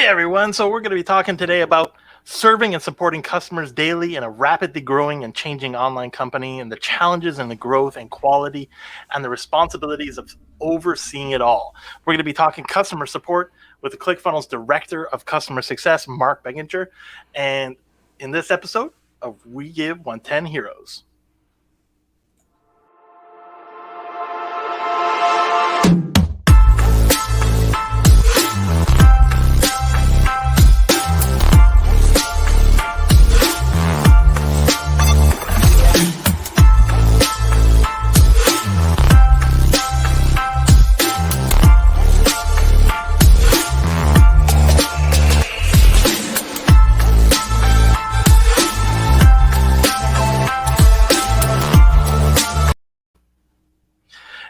Hey everyone, so we're going to be talking today about serving and supporting customers daily in a rapidly growing and changing online company and the challenges and the growth and quality and the responsibilities of overseeing it all. We're going to be talking customer support with the ClickFunnels Director of Customer Success, Mark Bangerter, and in this episode of We Give 110 Heroes.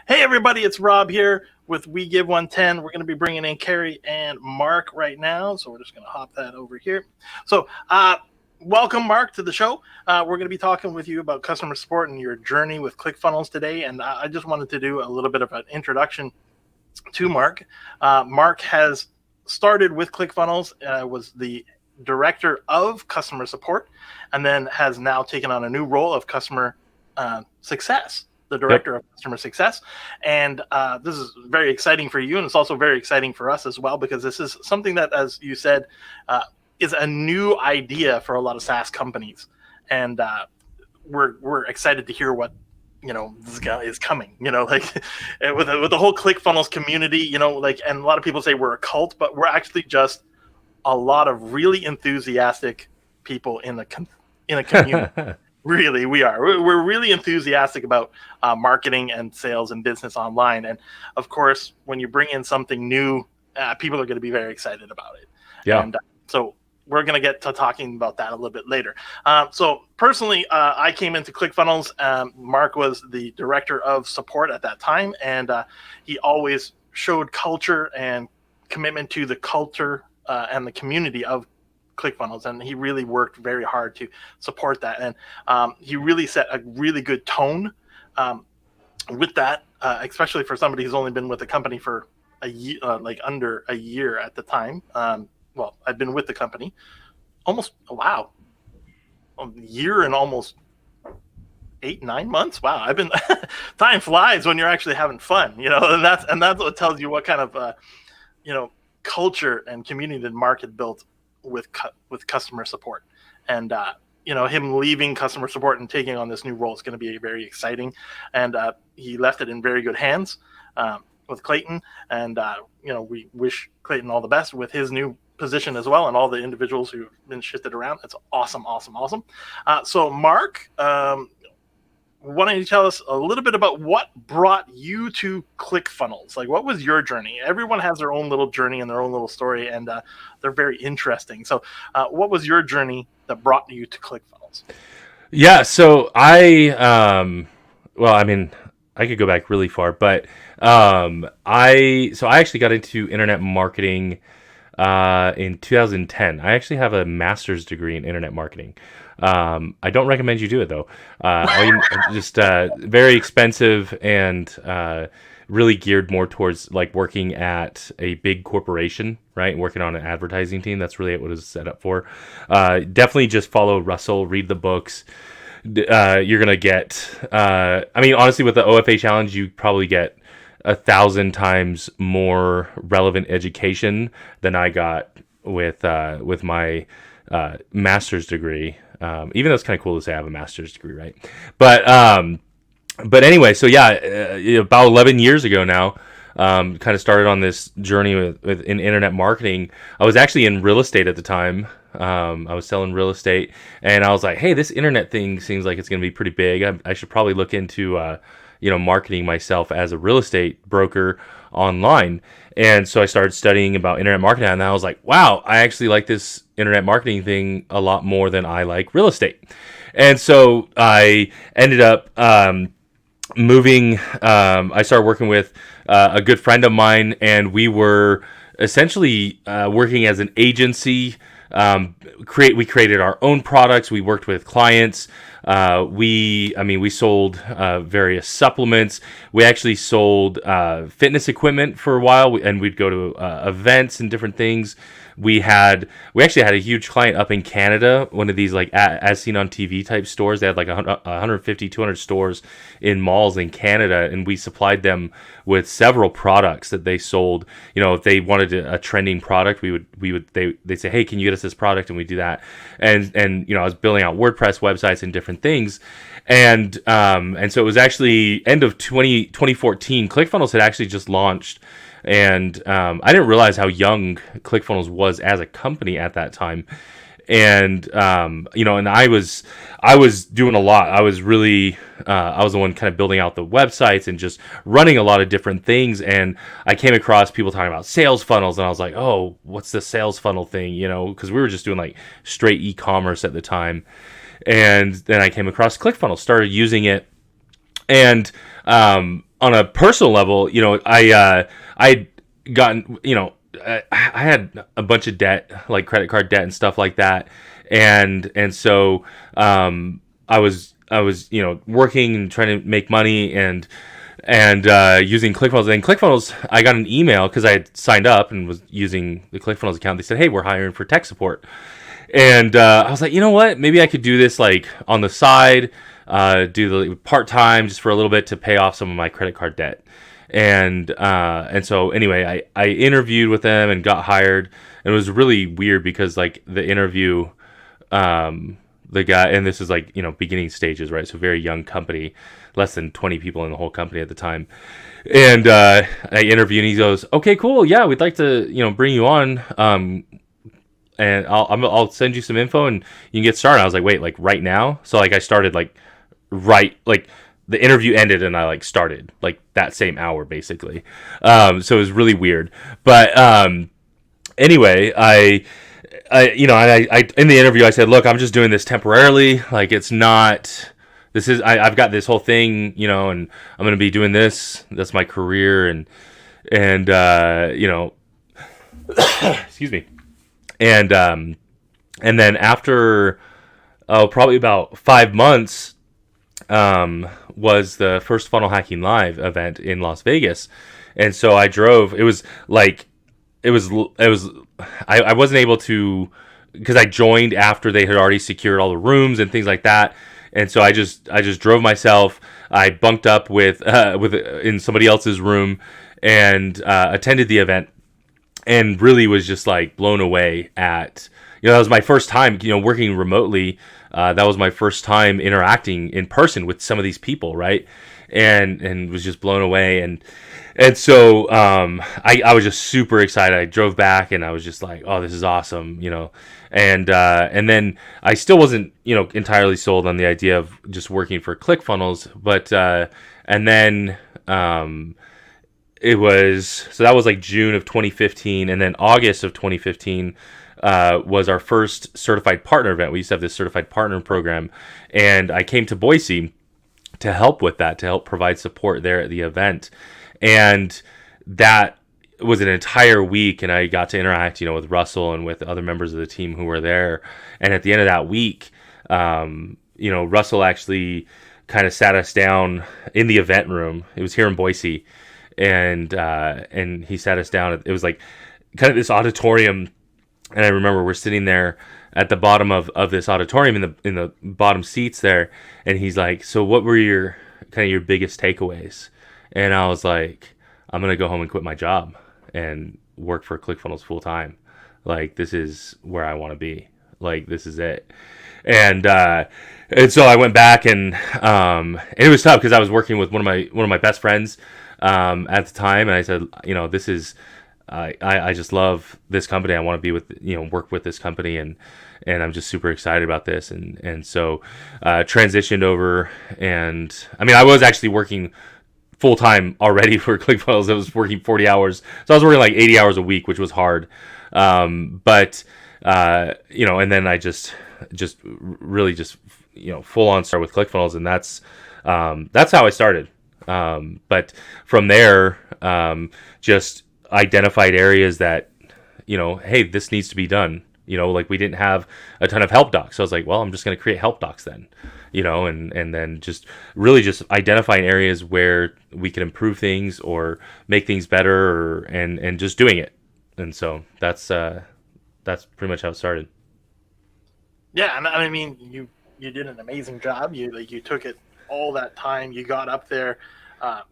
Hey everybody, it's Rob here with We Give 110. We're going to be bringing in Carrie and Mark right now, so we're just going to hop that over here. So welcome, Mark, to the show. We're going to be talking with you about customer support and your journey with ClickFunnels today, and I just wanted to do a little bit of an introduction to Mark. Mark has started with ClickFunnels, was the Director of Customer Support, and then has now taken on a new role of Customer Success. The Director of Customer Success. And this is very exciting for you. And it's also very exciting for us as well, because this is something that, as you said, is a new idea for a lot of SaaS companies. And we're excited to hear what, this guy is coming, like with the whole ClickFunnels community, and a lot of people say we're a cult, but we're actually just a lot of really enthusiastic people in a community. Really, we are. We're really enthusiastic about marketing and sales and business online. And of course, when you bring in something new, people are going to be very excited about it. Yeah. And so we're going to get to talking about that a little bit later. So personally, I came into ClickFunnels. Mark was the Director of Support at that time. And he always showed culture and commitment to the culture and the community of ClickFunnels, and he really worked very hard to support that, and he really set a really good tone with that, especially for somebody who's only been with the company for a year, under a year at the time. Well, I've been with the company almost a year and almost 8-9 months. Wow, I've been time flies when you're actually having fun, and that's what tells you what kind of culture and community that Mark had built with customer support. And him leaving customer support and taking on this new role is going to be very exciting, and he left it in very good hands with Clayton, and we wish Clayton all the best with his new position as well, and all the individuals who've been shifted around. It's awesome. So Mark, why don't you tell us a little bit about what brought you to ClickFunnels? Like, what was your journey? Everyone has their own little journey and their own little story, and they're very interesting. So what was your journey that brought you to ClickFunnels? Yeah, so I could go back really far, but I actually got into internet marketing in 2010. I actually have a master's degree in internet marketing. I don't recommend you do it though. Just very expensive and really geared more towards like working at a big corporation, right? Working on an advertising team. That's really what it was set up for. Definitely just follow Russell, read the books. You're going to get, honestly, with the OFA challenge, you probably get 1,000 times more relevant education than I got with my master's degree. Even though it's kind of cool to say I have a master's degree, right? But anyway, so yeah, about 11 years ago now, kind of started on this journey in internet marketing. I was actually in real estate at the time. I was selling real estate, and I was like, hey, this internet thing seems like it's going to be pretty big. I should probably look into marketing myself as a real estate broker online. And so I started studying about internet marketing, and I was like, wow, I actually like this internet marketing thing a lot more than I like real estate. And so I ended up moving. I started working with a good friend of mine, and we were essentially working as an agency. We created our own products. We worked with clients. We sold various supplements. We actually sold fitness equipment for a while, and we'd go to events and different things. We actually had a huge client up in Canada, one of these like as seen on TV type stores. They had like 150, 200 stores in malls in Canada, and we supplied them with several products that they sold. If they wanted a trending product, they'd say, hey, can you get us this product? And we do that. And I was building out WordPress websites and different things. And so it was actually end of 2014. ClickFunnels had actually just launched. And I didn't realize how young ClickFunnels was as a company at that time. And and I was doing a lot. I was really I was the one kind of building out the websites and just running a lot of different things. And I came across people talking about sales funnels, and I was like, oh, what's the sales funnel thing? Because we were just doing like straight e-commerce at the time. And then I came across ClickFunnels, started using it, and on a personal level, I'd gotten, I had a bunch of debt, like credit card debt and stuff like that. And so, I was, working and trying to make money and using ClickFunnels. And ClickFunnels, I got an email because I had signed up and was using the ClickFunnels account. They said, hey, we're hiring for tech support. And I was like, you know what? Maybe I could do this like on the side, do the part-time just for a little bit to pay off some of my credit card debt. And so anyway, I interviewed with them and got hired. And it was really weird because like the interview, the guy, and this is like, beginning stages, right? So very young company, less than 20 people in the whole company at the time. And I interviewed and he goes, okay, cool. Yeah, we'd like to, bring you on. And I'll send you some info and you can get started. I was like, wait, like right now? So like I started like the interview ended and I like started like that same hour basically. So it was really weird. But anyway, I in the interview I said, look, I'm just doing this temporarily. Like it's not. I've got this whole thing, and I'm gonna be doing this. That's my career, and excuse me. And then after probably about 5 months was the first Funnel Hacking Live event in Las Vegas. And so I drove. It was I wasn't able to, because I joined after they had already secured all the rooms and things like that. And so I just drove myself. I bunked up with in somebody else's room and attended the event. And really was just like blown away at, that was my first time, working remotely. That was my first time interacting in person with some of these people, right? And was just blown away. And so I was just super excited. I drove back and I was just like, oh, this is awesome, And then I still wasn't, entirely sold on the idea of just working for ClickFunnels, but and then that was like June of 2015, and then August of 2015 was our first certified partner event. We used to have this certified partner program, and I came to Boise to help with that, to help provide support there at the event. And that was an entire week, and I got to interact, with Russell and with other members of the team who were there. And at the end of that week, Russell actually kind of sat us down in the event room. It was here in Boise. And he sat us down. It was like kind of this auditorium, and I remember we're sitting there at the bottom of this auditorium in the bottom seats there, and he's like, so what were your biggest takeaways? And I was like, I'm gonna go home and quit my job and work for ClickFunnels full time. Like, this is where I want to be. Like, this is it. And so I went back, and it was tough because I was working with one of my best friends at the time, and I said, this is, I just love this company. I want to be with, work with this company, and I'm just super excited about this. And so transitioned over, and I mean, I was actually working full time already for ClickFunnels. I was working 40 hours, so I was working like 80 hours a week, which was hard. But and then I just really full on start with ClickFunnels, and that's how I started. But from there, just identified areas that, hey, this needs to be done. Like we didn't have a ton of help docs. So I was like, well, I'm just going to create help docs then. and then just really just identifying areas where we can improve things or make things better, and just doing it. And so that's pretty much how it started. Yeah, and I mean, you did an amazing job. You took it all that time. You got up there, uh,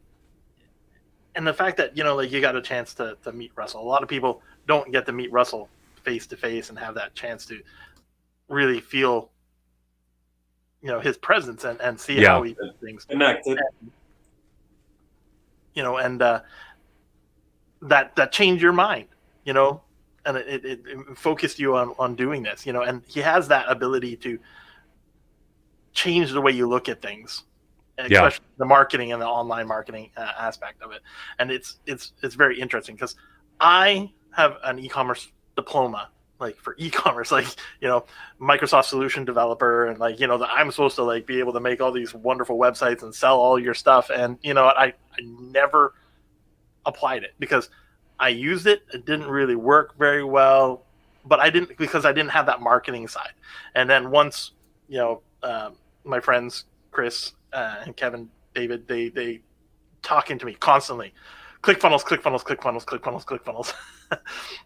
and the fact that you got a chance to meet Russell. A lot of people don't get to meet Russell face to face and have that chance to really feel his presence and see Yeah. how he does things. Connected. And that changed your mind, and it focused you on doing this, and he has that ability to change the way you look at things, especially the marketing and the online marketing aspect of it. And it's very interesting because I have an e-commerce diploma, like for e-commerce, like Microsoft solution developer, and that I'm supposed to be able to make all these wonderful websites and sell all your stuff. And I never applied it because I used it. It didn't really work very well, but I didn't have that marketing side. And then once my friends Chris and Kevin, David, they talking to me constantly, ClickFunnels, ClickFunnels, ClickFunnels, ClickFunnels, ClickFunnels.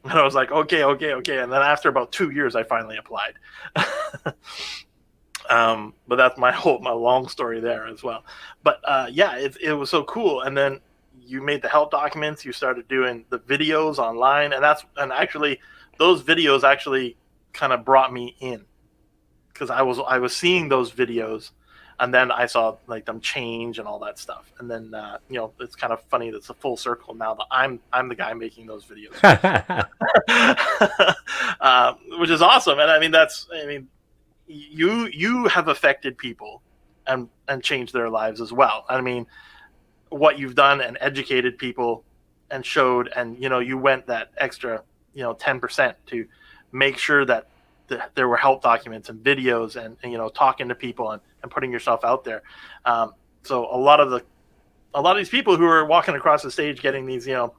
And I was like, okay. And then after about 2 years, I finally applied. But that's my long story there as well. But yeah, it was so cool. And then you made the help documents. You started doing the videos online, and actually those videos actually kind of brought me in because I was seeing those videos, and then I saw them change and all that stuff. And then it's kind of funny that it's a full circle now that I'm the guy making those videos, which is awesome. And I mean you have affected people and changed their lives as well. I mean, what you've done and educated people and showed, and you went that extra 10% to make sure that there were help documents and videos and talking to people and putting yourself out there. So a lot of these people who are walking across the stage getting these 2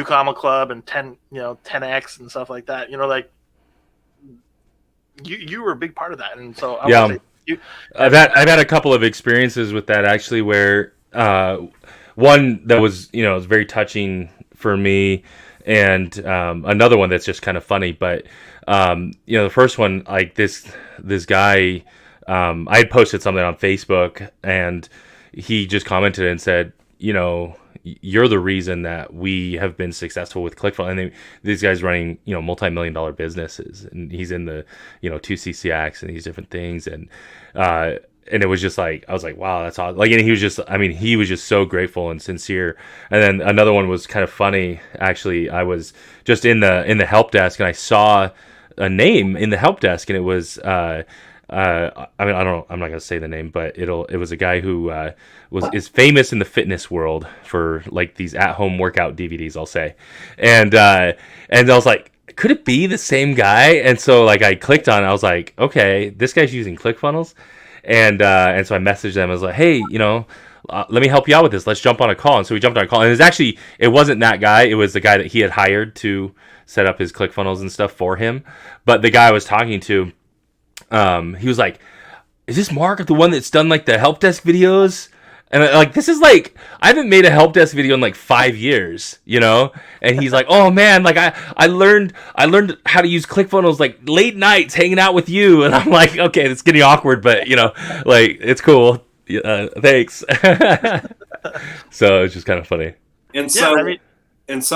Comma Club and 10x and stuff like that, you were a big part of that. And so I've had a couple of experiences with that actually, where one that was was very touching for me, and another one that's just kind of funny. But the first one, like this guy, I had posted something on Facebook, and he just commented and said, you're the reason that we have been successful with ClickFunnels. And these guys running multi-million-dollar businesses, and he's in the 2CCX and these different things, and it was just I was like, wow, that's awesome. And he was just so grateful and sincere. And then another one was kind of funny. Actually, I was just in the help desk, and I saw a name in the help desk, and it was I don't know, I'm not gonna say the name, but it was a guy who is famous in the fitness world for these at-home workout DVDs, I'll say. And I was like, could it be the same guy? And so I clicked on it. I was like, okay, this guy's using ClickFunnels. And so I messaged them. I was like, hey, let me help you out with this. Let's jump on a call. And so we jumped on a call. And it wasn't that guy. It was the guy that he had hired to set up his ClickFunnels and stuff for him. But the guy I was talking to, he was like, is this Mark, the one that's done the help desk videos? And this is I haven't made a help desk video in 5 years, And he's like, oh man, I learned how to use ClickFunnels late nights hanging out with you. And I'm like, okay, it's getting awkward, but it's cool. Thanks. So it's just kind of funny. And so,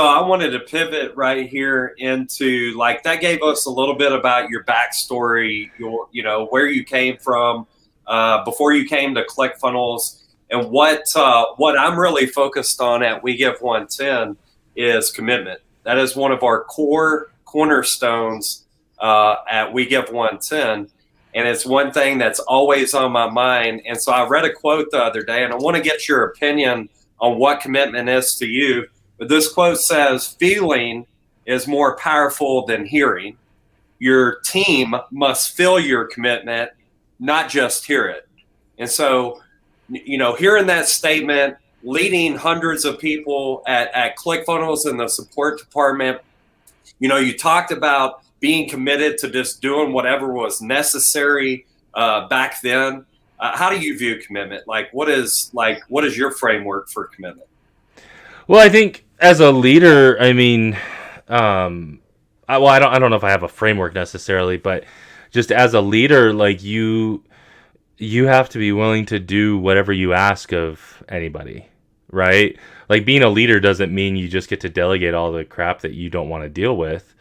I wanted to pivot right here into that gave us a little bit about your backstory, where you came from before you came to ClickFunnels. And what I'm really focused on at We Give 110 is commitment. That is one of our core cornerstones at We Give 110. And it's one thing that's always on my mind. And so I read a quote the other day, and I want to get your opinion on what commitment is to you. But this quote says, feeling is more powerful than hearing. Your team must feel your commitment, not just hear it. And so, hearing that statement, leading hundreds of people at ClickFunnels in the support department, you talked about being committed to just doing whatever was necessary back then. How do you view commitment? What is your framework for commitment? Well, I think as a leader, I mean, I don't know if I have a framework necessarily, but just as a leader, like you have to be willing to do whatever you ask of anybody, right? Like being a leader doesn't mean you just get to delegate all the crap that you don't want to deal with.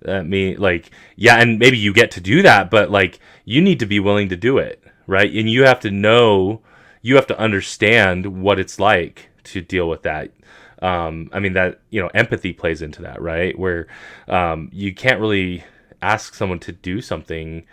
That mean like yeah, and maybe you get to do that, but like you need to be willing to do it, right? And you have to know, you have to understand what it's like to deal with that. I mean that empathy plays into that, right? Where you can't really ask someone to do something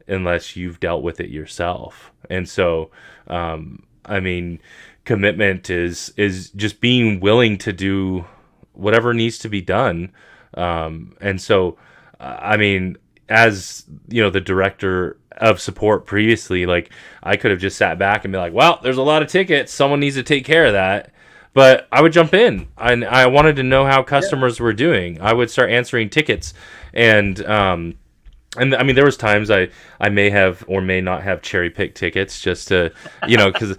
unless you've dealt with it yourself. And so, I mean, commitment is just being willing to do whatever needs to be done. And so, I mean, as the director of support previously, like I could have just sat back and be like, well, there's a lot of tickets. Someone needs to take care of that. But I would jump in. I wanted to know how customers were doing. I would start answering tickets, and I mean, there was times I may have or may not have cherry picked tickets just to, because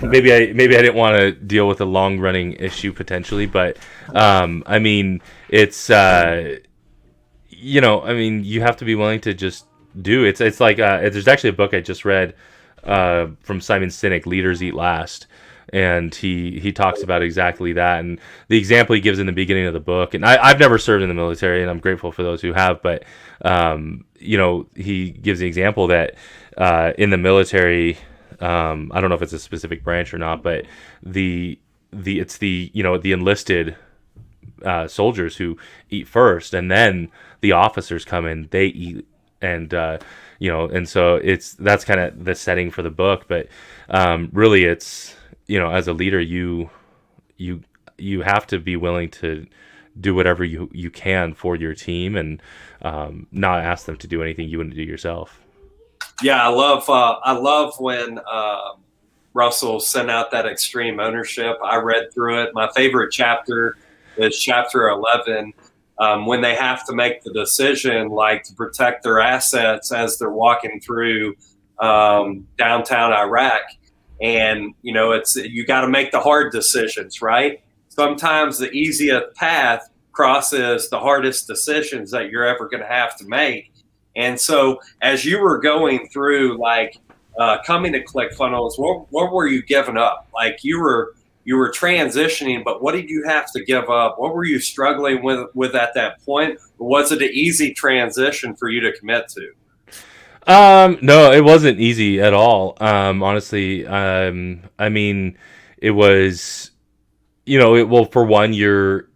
maybe I didn't want to deal with a long running issue potentially, but I mean, it's I mean, you have to be willing to just do it. It's like there's actually a book I just read from Simon Sinek, Leaders Eat Last. And he talks about exactly that, and the example he gives in the beginning of the book. And I've never served in the military, and I'm grateful for those who have. But he gives the example that in the military, I don't know if it's a specific branch or not, but it's the enlisted soldiers who eat first, and then the officers come in, they eat, and and so that's kind of the setting for the book. But really, it's as a leader, you have to be willing to do whatever you can for your team, and not ask them to do anything you wouldn't do yourself. Yeah, I love when Russell sent out that extreme ownership. I read through it. My favorite chapter is chapter 11, when they have to make the decision, like to protect their assets as they're walking through downtown Iraq. And it's you got to make the hard decisions, right? Sometimes the easiest path crosses the hardest decisions that you're ever going to have to make. And so as you were going through, coming to ClickFunnels, what were you giving up? Like you were transitioning, but what did you have to give up? What were you struggling with at that point? Or was it an easy transition for you to commit to? No, it wasn't easy at all. Honestly, I mean, it was, well, for one, you're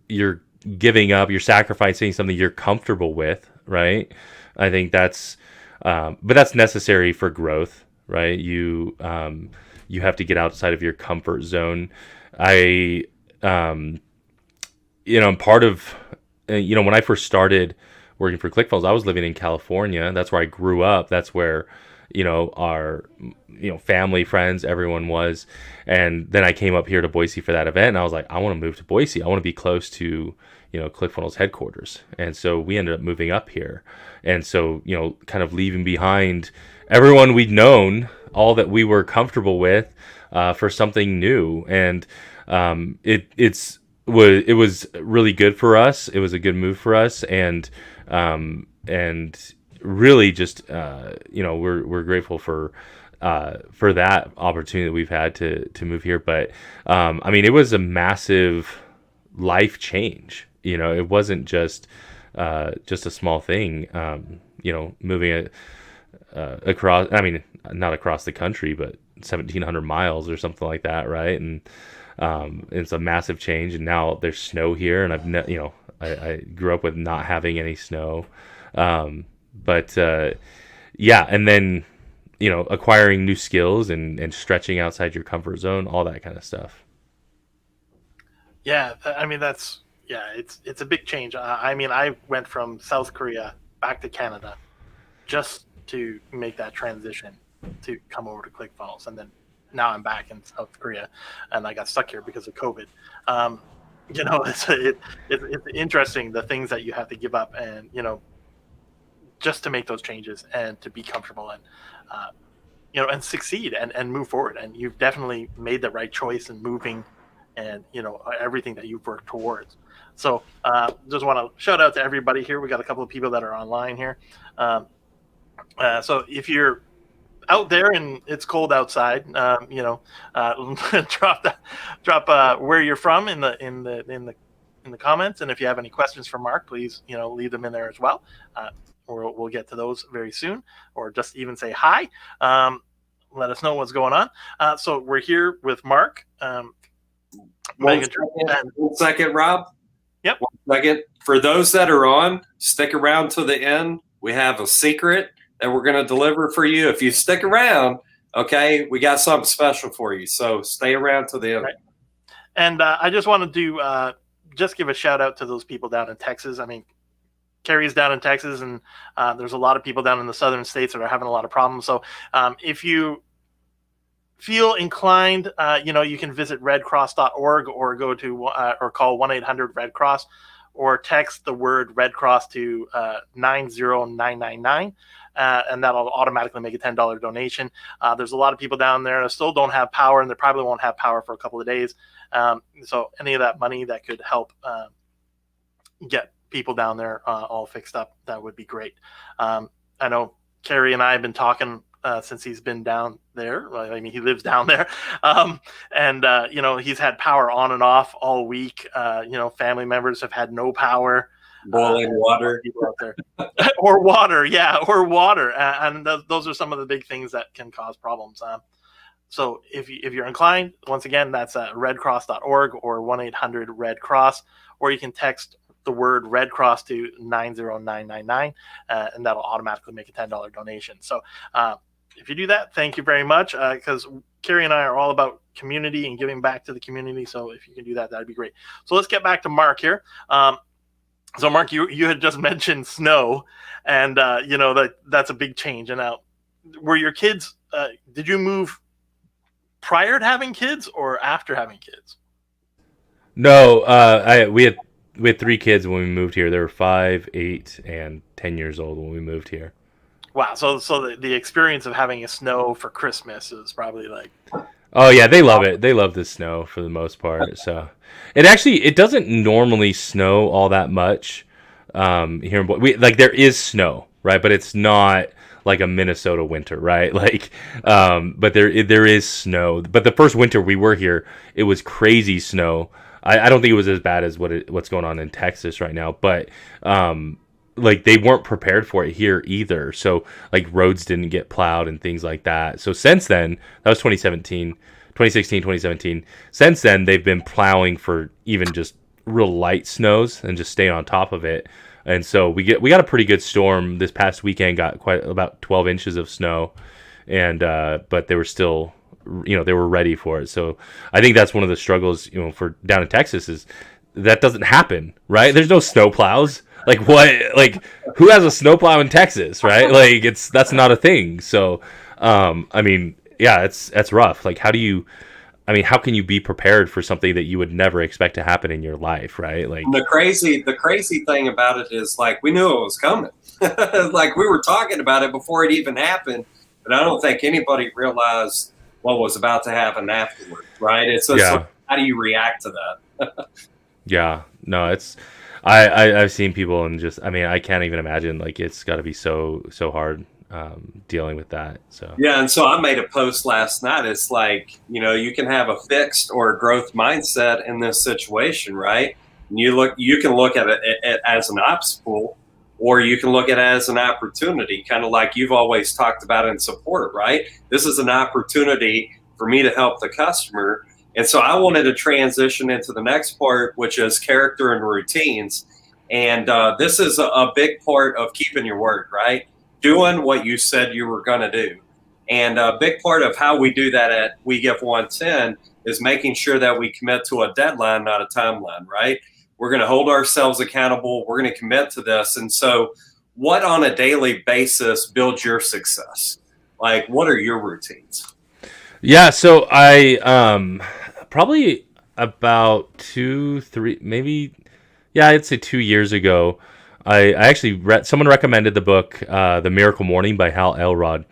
giving up, you're sacrificing something you're comfortable with, right? I think but that's necessary for growth, right? You have to get outside of your comfort zone. Part of, when I first started working for ClickFunnels, I was living in California. That's where I grew up. That's where, our, family, friends, everyone was. And then I came up here to Boise for that event, and I was like, I want to move to Boise. I want to be close to, ClickFunnels headquarters. And so we ended up moving up here. And so, kind of leaving behind everyone we'd known, all that we were comfortable with, for something new. And it was really good for us. It was a good move for us, and really just we're grateful for that opportunity that we've had to move here. But I mean, it was a massive life change. It wasn't just a small thing. Moving across. I mean, not across the country, but 1,700 miles or something like that, right? And it's a massive change. And now there's snow here, and I grew up with not having any snow. But yeah, and then acquiring new skills and stretching outside your comfort zone, all that kind of stuff. Yeah, I mean it's a big change. I mean, I went from South Korea back to Canada just to make that transition to come over to ClickFunnels, and then now I'm back in South Korea, and I got stuck here because of COVID. It's interesting the things that you have to give up, and just to make those changes and to be comfortable. And and succeed and move forward. And you've definitely made the right choice in moving, and everything that you've worked towards. So just want to shout out to everybody here. We got a couple of people that are online here. So if you're out there and it's cold outside, drop where you're from in the comments. And if you have any questions for Mark, please leave them in there as well. We'll get to those very soon, or just even say hi. Let us know what's going on. So we're here with Mark. One second, Rob. Yep. 1 second. For those that are on, stick around to the end. We have a secret that we're going to deliver for you. If you stick around, okay, we got something special for you. So stay around to the end. Right. And I just wanted to just give a shout out to those people down in Texas. I mean, Carrie's down in Texas, and there's a lot of people down in the southern states that are having a lot of problems. So if you feel inclined, you can visit redcross.org, or go to or call 1-800-RED-CROSS, or text the word Red Cross to 90999, and that'll automatically make a $10 donation. There's a lot of people down there that still don't have power, and they probably won't have power for a couple of days. So any of that money that could help get people down there all fixed up, that would be great. I know Carrie and I have been talking since he's been down there. I mean, he lives down there. And he's had power on and off all week. Family members have had no power. Boiling water. People out there. Or water, yeah, or water. And those are some of the big things that can cause problems. So if you're inclined, once again, that's redcross.org or 1-800-RED-CROSS, or you can text the word Red Cross to 90999, and that'll automatically make a $10 donation. So if you do that, thank you very much, because Carrie and I are all about community and giving back to the community. So if you can do that, that'd be great. So let's get back to Mark here. So Mark, you had just mentioned snow, and that's a big change. And now, were your kids? Did you move prior to having kids or after having kids? No, we had 3 kids when we moved here. They were 5, 8, and 10 years old when we moved here. Wow. So the experience of having a snow for Christmas is probably like. Oh yeah, they love it. They love the snow for the most part. So it doesn't normally snow all that much here in there is snow, right? But it's not like a Minnesota winter, right? But there is snow. But the first winter we were here, it was crazy snow. I don't think it was as bad as what's going on in Texas right now, but they weren't prepared for it here either. So roads didn't get plowed and things like that. So since then, that was 2016, 2017. Since then, they've been plowing for even just real light snows and just staying on top of it. And so we got a pretty good storm this past weekend. Got about 12 inches of snow, and but they were still. They were ready for it. So I think that's one of the struggles, for down in Texas is that doesn't happen, right? There's no snow plows. Who has a snow plow in Texas, right? That's not a thing. So, it's rough. How can you be prepared for something that you would never expect to happen in your life, right? The crazy thing about it is we knew it was coming. We were talking about it before it even happened, but I don't think anybody realized what was about to happen afterwards, right? It's just how do you react to that? Yeah, no, I've seen people and I can't even imagine. It's got to be so hard dealing with that. So yeah, and so I made a post last night. It's you can have a fixed or a growth mindset in this situation, right? And you can look at it as an obstacle, or you can look at it as an opportunity, kind of like you've always talked about in support, right? This is an opportunity for me to help the customer. And so I wanted to transition into the next part, which is character and routines. And this is a big part of keeping your word, right? Doing what you said you were going to do. And a big part of how we do that at We Give 110 is making sure that we commit to a deadline, not a timeline, right? We're going to hold ourselves accountable. We're going to commit to this. And so what on a daily basis builds your success? What are your routines? Yeah, so I probably about 2, 3, maybe, I'd say 2 years ago, I actually someone recommended the book The Miracle Morning by Hal Elrod.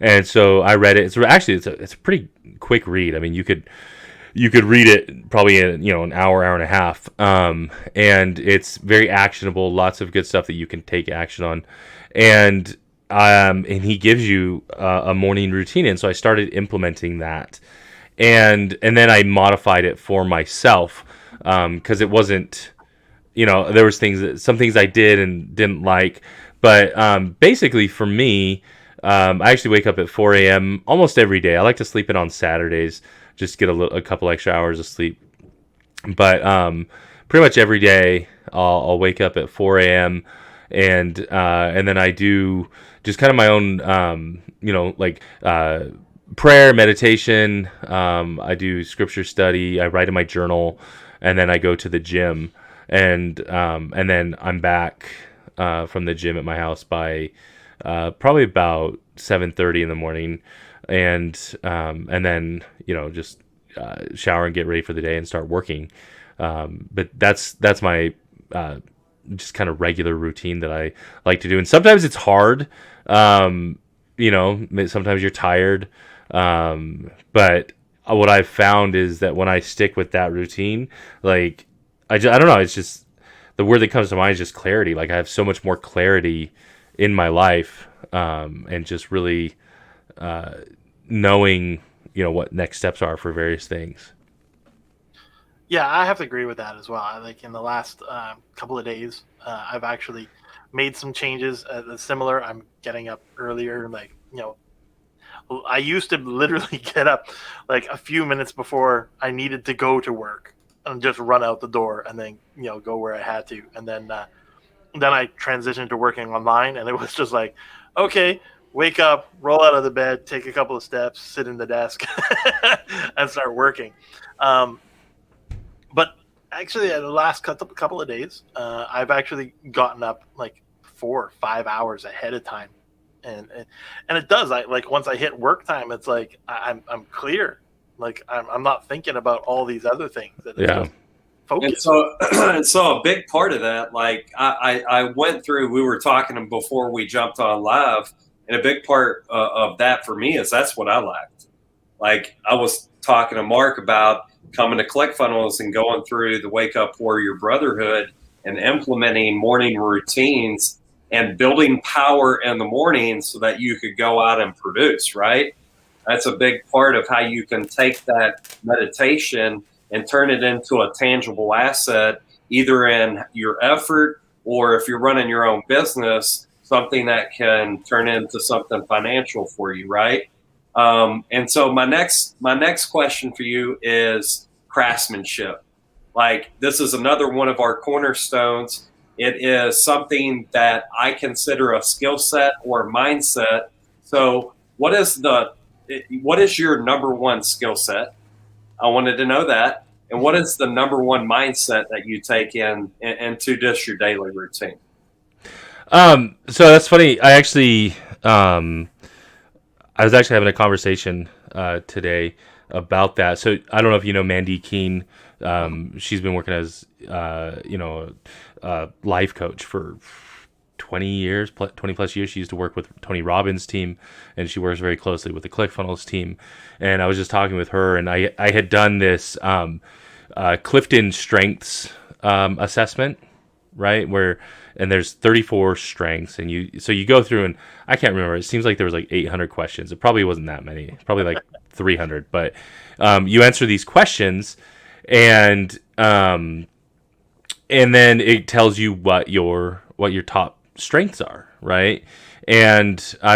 And so I read it. It's a pretty quick read. I mean, you could read it probably in an hour and a half, and it's very actionable. Lots of good stuff that you can take action on, and he gives you a morning routine. And so I started implementing that, and then I modified it for myself, because it wasn't, there was some things I did and didn't like, but basically for me, I actually wake up at 4 a.m. almost every day. I like to sleep in on Saturdays, just get a couple extra hours of sleep. But pretty much every day, I'll wake up at 4 a.m. and then I do just kind of my own, prayer, meditation. I do scripture study. I write in my journal, and then I go to the gym, and then I'm back from the gym at my house by probably about 7:30 in the morning, and then just shower and get ready for the day and start working. But that's my just kind of regular routine that I like to do. And sometimes it's hard. Sometimes you're tired. But what I've found is that when I stick with that routine, like I don't know, it's just the word that comes to mind is just clarity. Like I have so much more clarity in my life, and just really knowing what next steps are for various things. Yeah, I have to agree with that as well. Like in the last couple of days, I've actually made some changes similar. I'm getting up earlier. Like, I used to literally get up like a few minutes before I needed to go to work and just run out the door and then, go where I had to. And then I transitioned to working online, and it was just like, okay, wake up, roll out of the bed, take a couple of steps, sit in the desk, and start working. But actually, the last couple of days, I've actually gotten up like 4 or 5 hours ahead of time, and it does. Once I hit work time, it's like I'm clear. Like I'm not thinking about all these other things. Yeah. Focus. And so a big part of that, like I went through. We were talking before we jumped on live, and a big part of that for me is that's what I lacked. Like I was talking to Mark about coming to ClickFunnels and going through the Wake Up Warrior Brotherhood and implementing morning routines and building power in the morning so that you could go out and produce, right? That's a big part of how you can take that meditation and turn it into a tangible asset, either in your effort or if you're running your own business, something that can turn into something financial for you, right? And so my next question for you is craftsmanship. Like this is another one of our cornerstones. It is something that I consider a skill set or mindset. So what is your number one skill set? I wanted to know that. And what is the number one mindset that you take into just your daily routine? So that's funny. I was actually having a conversation today about that. So I don't know if you know Mandy Keene. She's been working as a life coach for 20 plus years. She used to work with Tony Robbins' team, and she works very closely with the ClickFunnels team. And I was just talking with her, and I had done this Clifton Strengths assessment, right? And there's 34 strengths, and you go through, and I can't remember. It seems like there was like 800 questions. It probably wasn't that many. It's probably like 300. But you answer these questions, and then it tells you what your top strengths are, right? And I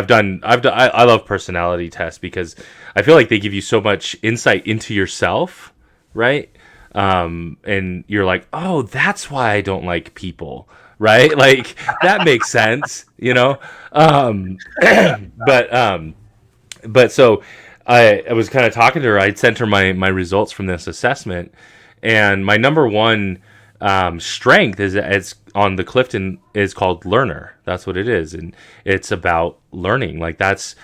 love personality tests because I feel like they give you so much insight into yourself, right? And you're like, oh, that's why I don't like people, right? Like that makes sense, but so I was kind of talking to her. I'd sent her my results from this assessment, and my number one strength is on the Clifton is called learner. That's what it is, and it's about learning. Like that's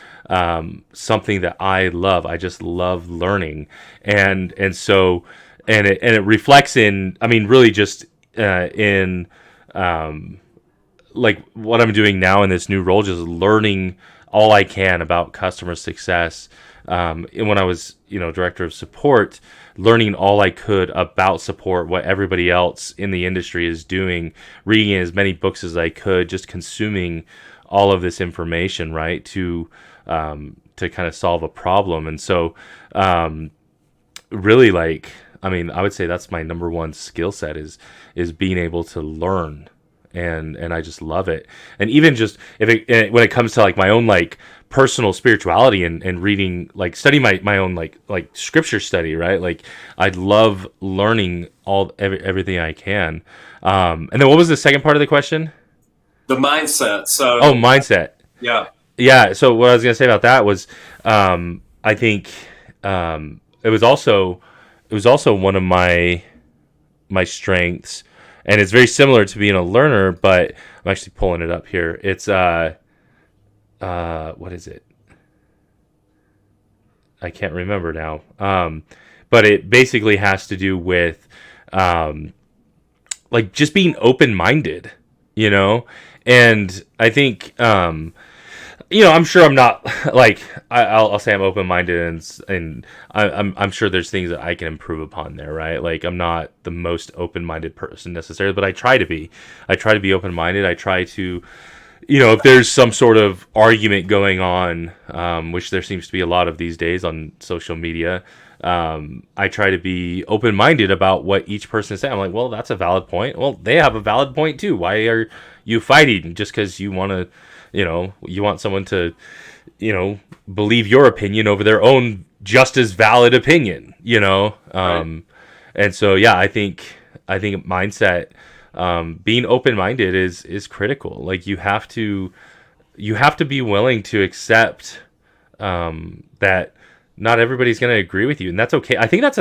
something that I love. I just love learning, and so it reflects in. I mean, really, just in like what I'm doing now in this new role, just learning all I can about customer success. And when I was, director of support, learning all I could about support, what everybody else in the industry is doing, reading as many books as I could, just consuming all of this information, right, to kind of solve a problem. And so, really, I would say that's my number one skill set is being able to learn, and I just love it. And even just when it comes to like my own like personal spirituality and reading, like studying my own like scripture study, right? Like I love learning everything I can. And then what was the second part of the question? The mindset. So Mindset. Yeah. So what I was gonna say about that was, I think it was also one of my strengths, and it's very similar to being a learner. But I'm actually pulling it up here. It's what is it? I can't remember now. But it basically has to do with like just being open-minded, and I think I'm sure I'm not like I'll say I'm open-minded, and I'm sure there's things that I can improve upon there, right? Like I'm not the most open-minded person necessarily, but I try to be open-minded. I try to, if there's some sort of argument going on, which there seems to be a lot of these days on social media, I try to be open-minded about what each person is saying. I'm like, well, that's a valid point. Well, they have a valid point too. Why are you fighting just because you want to, you want someone to, believe your opinion over their own just as valid opinion, Right. And so, yeah, I think mindset, being open-minded is critical. Like you have to be willing to accept that not everybody's going to agree with you, and that's okay. I think that's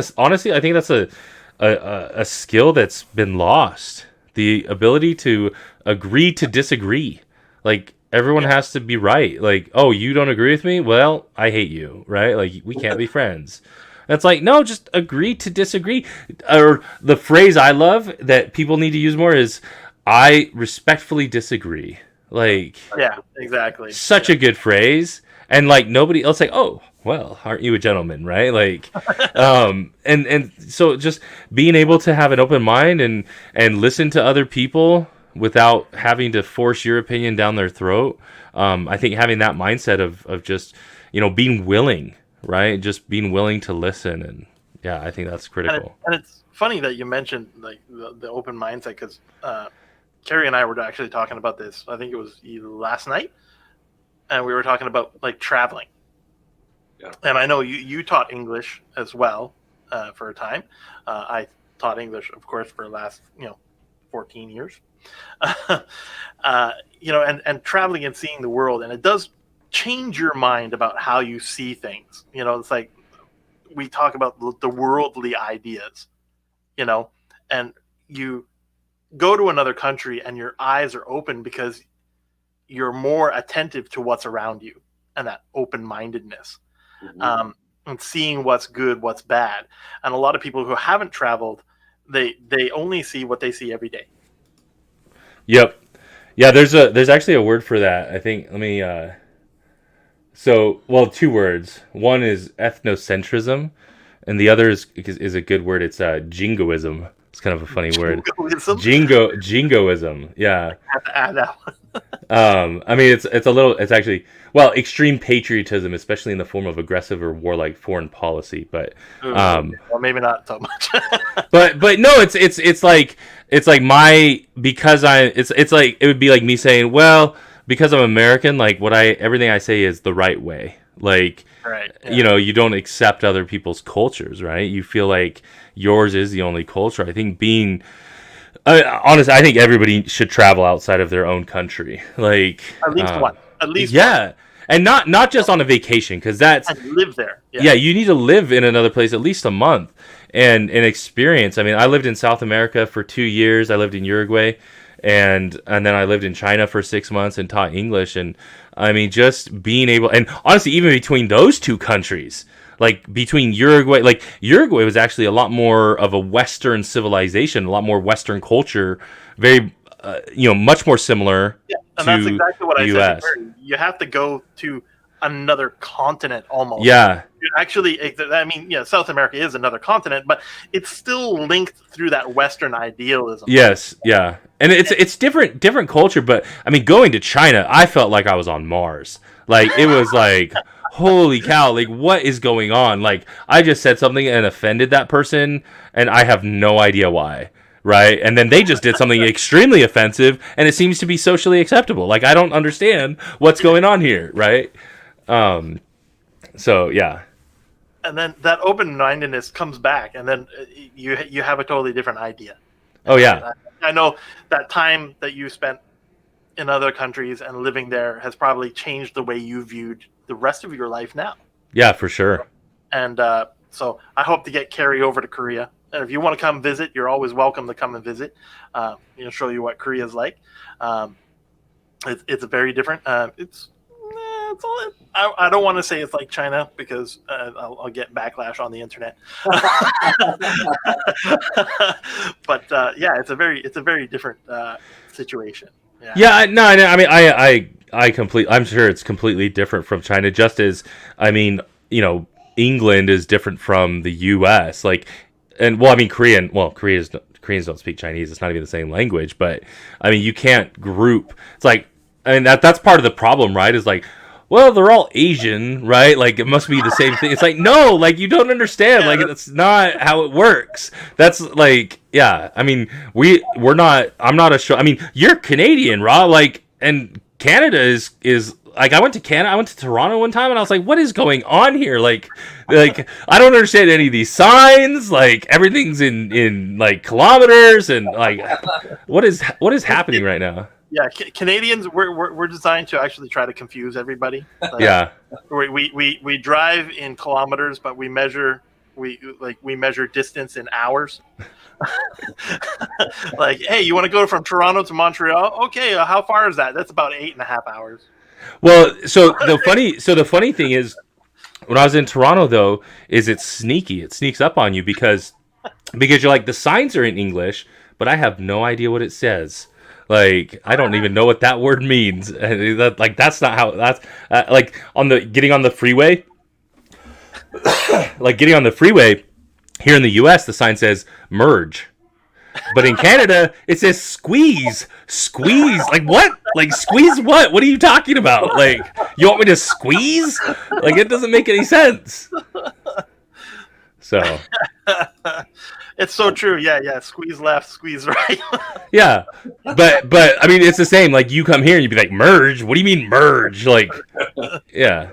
a skill that's been lost. The ability to agree to disagree. Like everyone has to be right. Like, oh, you don't agree with me? Well, I hate you, right? Like we can't be friends. It's like, no, just agree to disagree. Or the phrase I love that people need to use more is, I respectfully disagree. Like, yeah, exactly. Such a good phrase. And like nobody else, like, oh, well, aren't you a gentleman, right? Like, and so just being able to have an open mind and listen to other people without having to force your opinion down their throat. I think having that mindset of just, being willing, right? Just being willing to listen. And yeah, I think that's critical. And it's funny that you mentioned like the open mindset, because Carrie and I were actually talking about this. I think it was last night. And we were talking about like traveling. Yeah. And I know you taught English as well for a time. I taught English, of course, for the last 14 years. And traveling and seeing the world, and it does change your mind about how you see things. It's like we talk about the worldly ideas, and you go to another country and your eyes are open because you're more attentive to what's around you, and that open-mindedness, and seeing what's good, what's bad. And a lot of people who haven't traveled, they only see what they see every day. Yep. Yeah, there's actually a word for that. I think, let me two words. One is ethnocentrism, and the other is a good word. It's jingoism. It's kind of a funny word. Jingoism. Yeah. I have to add that one. It's actually, extreme patriotism, especially in the form of aggressive or warlike foreign policy. But well, maybe not so much. but no, it's like it would be like me saying, well, because I'm American, like everything I say is the right way. Like, right, yeah. You don't accept other people's cultures, right? You feel like yours is the only culture. I think honestly, I think everybody should travel outside of their own country. Like at least one. At least yeah. One. And not just on a vacation, because that's and live there. Yeah, you need to live in another place at least a month and experience. I mean, I lived in South America for 2 years. I lived in Uruguay, and then I lived in China for 6 months and taught English. And I mean, just being able, and honestly, even between those two countries, like between Uruguay was actually a lot more of a Western civilization, a lot more Western culture, very, much more similar and that's exactly what the I US. said. You have to go to another continent almost. Yeah. Actually, I mean, yeah, South America is another continent, but it's still linked through that Western idealism. Yes, yeah, and it's different culture, but I mean, going to China, I felt like I was on Mars. Like it was like, holy cow! Like what is going on? Like I just said something and offended that person, and I have no idea why. Right, and then they just did something extremely offensive, and it seems to be socially acceptable. Like I don't understand what's going on here. Right. So yeah. And then that open-mindedness comes back, and then you have a totally different idea. Oh yeah. I know that time that you spent in other countries and living there has probably changed the way you viewed the rest of your life now. Yeah, for sure. And so I hope to get Carrie over to Korea. And if you want to come visit, you're always welcome to come and visit. Show you what Korea's like. It's very different. I don't want to say it's like China because I'll get backlash on the internet. But yeah, it's a very different situation. Yeah, no, I mean, I'm sure it's completely different from China. Just as I mean, England is different from the U.S. Like, and well, I mean, Koreans don't speak Chinese. It's not even the same language. But I mean, you can't group. It's like, I mean, that's part of the problem, right? Is like, well, they're all Asian, right? Like, it must be the same thing. It's like, no, like, you don't understand. Like, that's not how it works. That's like, yeah. I mean, I'm not a show. I mean, you're Canadian, Rob. Like, and Canada is like, I went to Canada. I went to Toronto one time, and I was like, what is going on here? Like, I don't understand any of these signs. Like, everything's in like kilometers, and like, what is happening right now? Yeah, Canadians, we're designed to actually try to confuse everybody. Yeah, we drive in kilometers, but we measure distance in hours. Like, hey, you want to go from Toronto to Montreal? Okay, how far is that? That's about 8.5 hours. Well, so the funny thing is, when I was in Toronto, though, is it's sneaky. It sneaks up on you because you're like, the signs are in English, but I have no idea what it says. Like, I don't even know what that word means. That's not how. That's like getting on the freeway. Like getting on the freeway here in the U.S., the sign says merge, but in Canada it says squeeze. Like what? Like squeeze what? What are you talking about? Like, you want me to squeeze? Like, it doesn't make any sense. So. It's so true. Yeah. Squeeze left, squeeze right. Yeah, but I mean, it's the same. Like, you come here and you'd be like, merge? What do you mean merge? Like, yeah.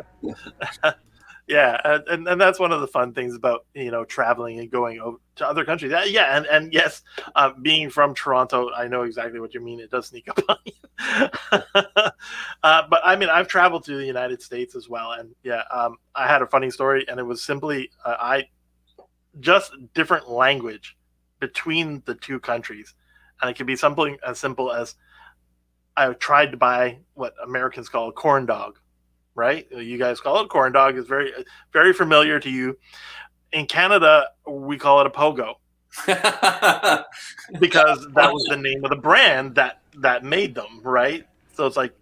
Yeah, and that's one of the fun things about traveling and going over to other countries. Yeah, and yes, being from Toronto, I know exactly what you mean. It does sneak up on you. But I mean, I've traveled to the United States as well, and yeah, I had a funny story, and it was simply just different language between the two countries, and it could be something as simple as I tried to buy what Americans call a corn dog. Right? You guys call it a corn dog. It's very, very familiar to you. In Canada, we call it a pogo because that was the name of the brand that made them, right? So it's like,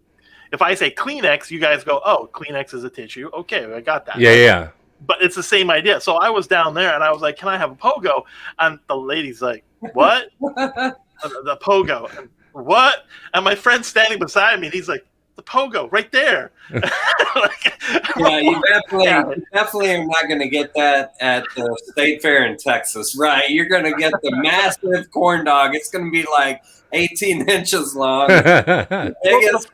if I say Kleenex, you guys go, oh, Kleenex is a tissue. Okay, I got that. Yeah. But it's the same idea. So I was down there and I was like, can I have a pogo? And the lady's like, what? The pogo. And, what? And my friend's standing beside me and he's like, the pogo right there. Yeah, you definitely are not going to get that at the state fair in Texas, right? You're going to get the massive corn dog. It's going to be like 18 inches long. The biggest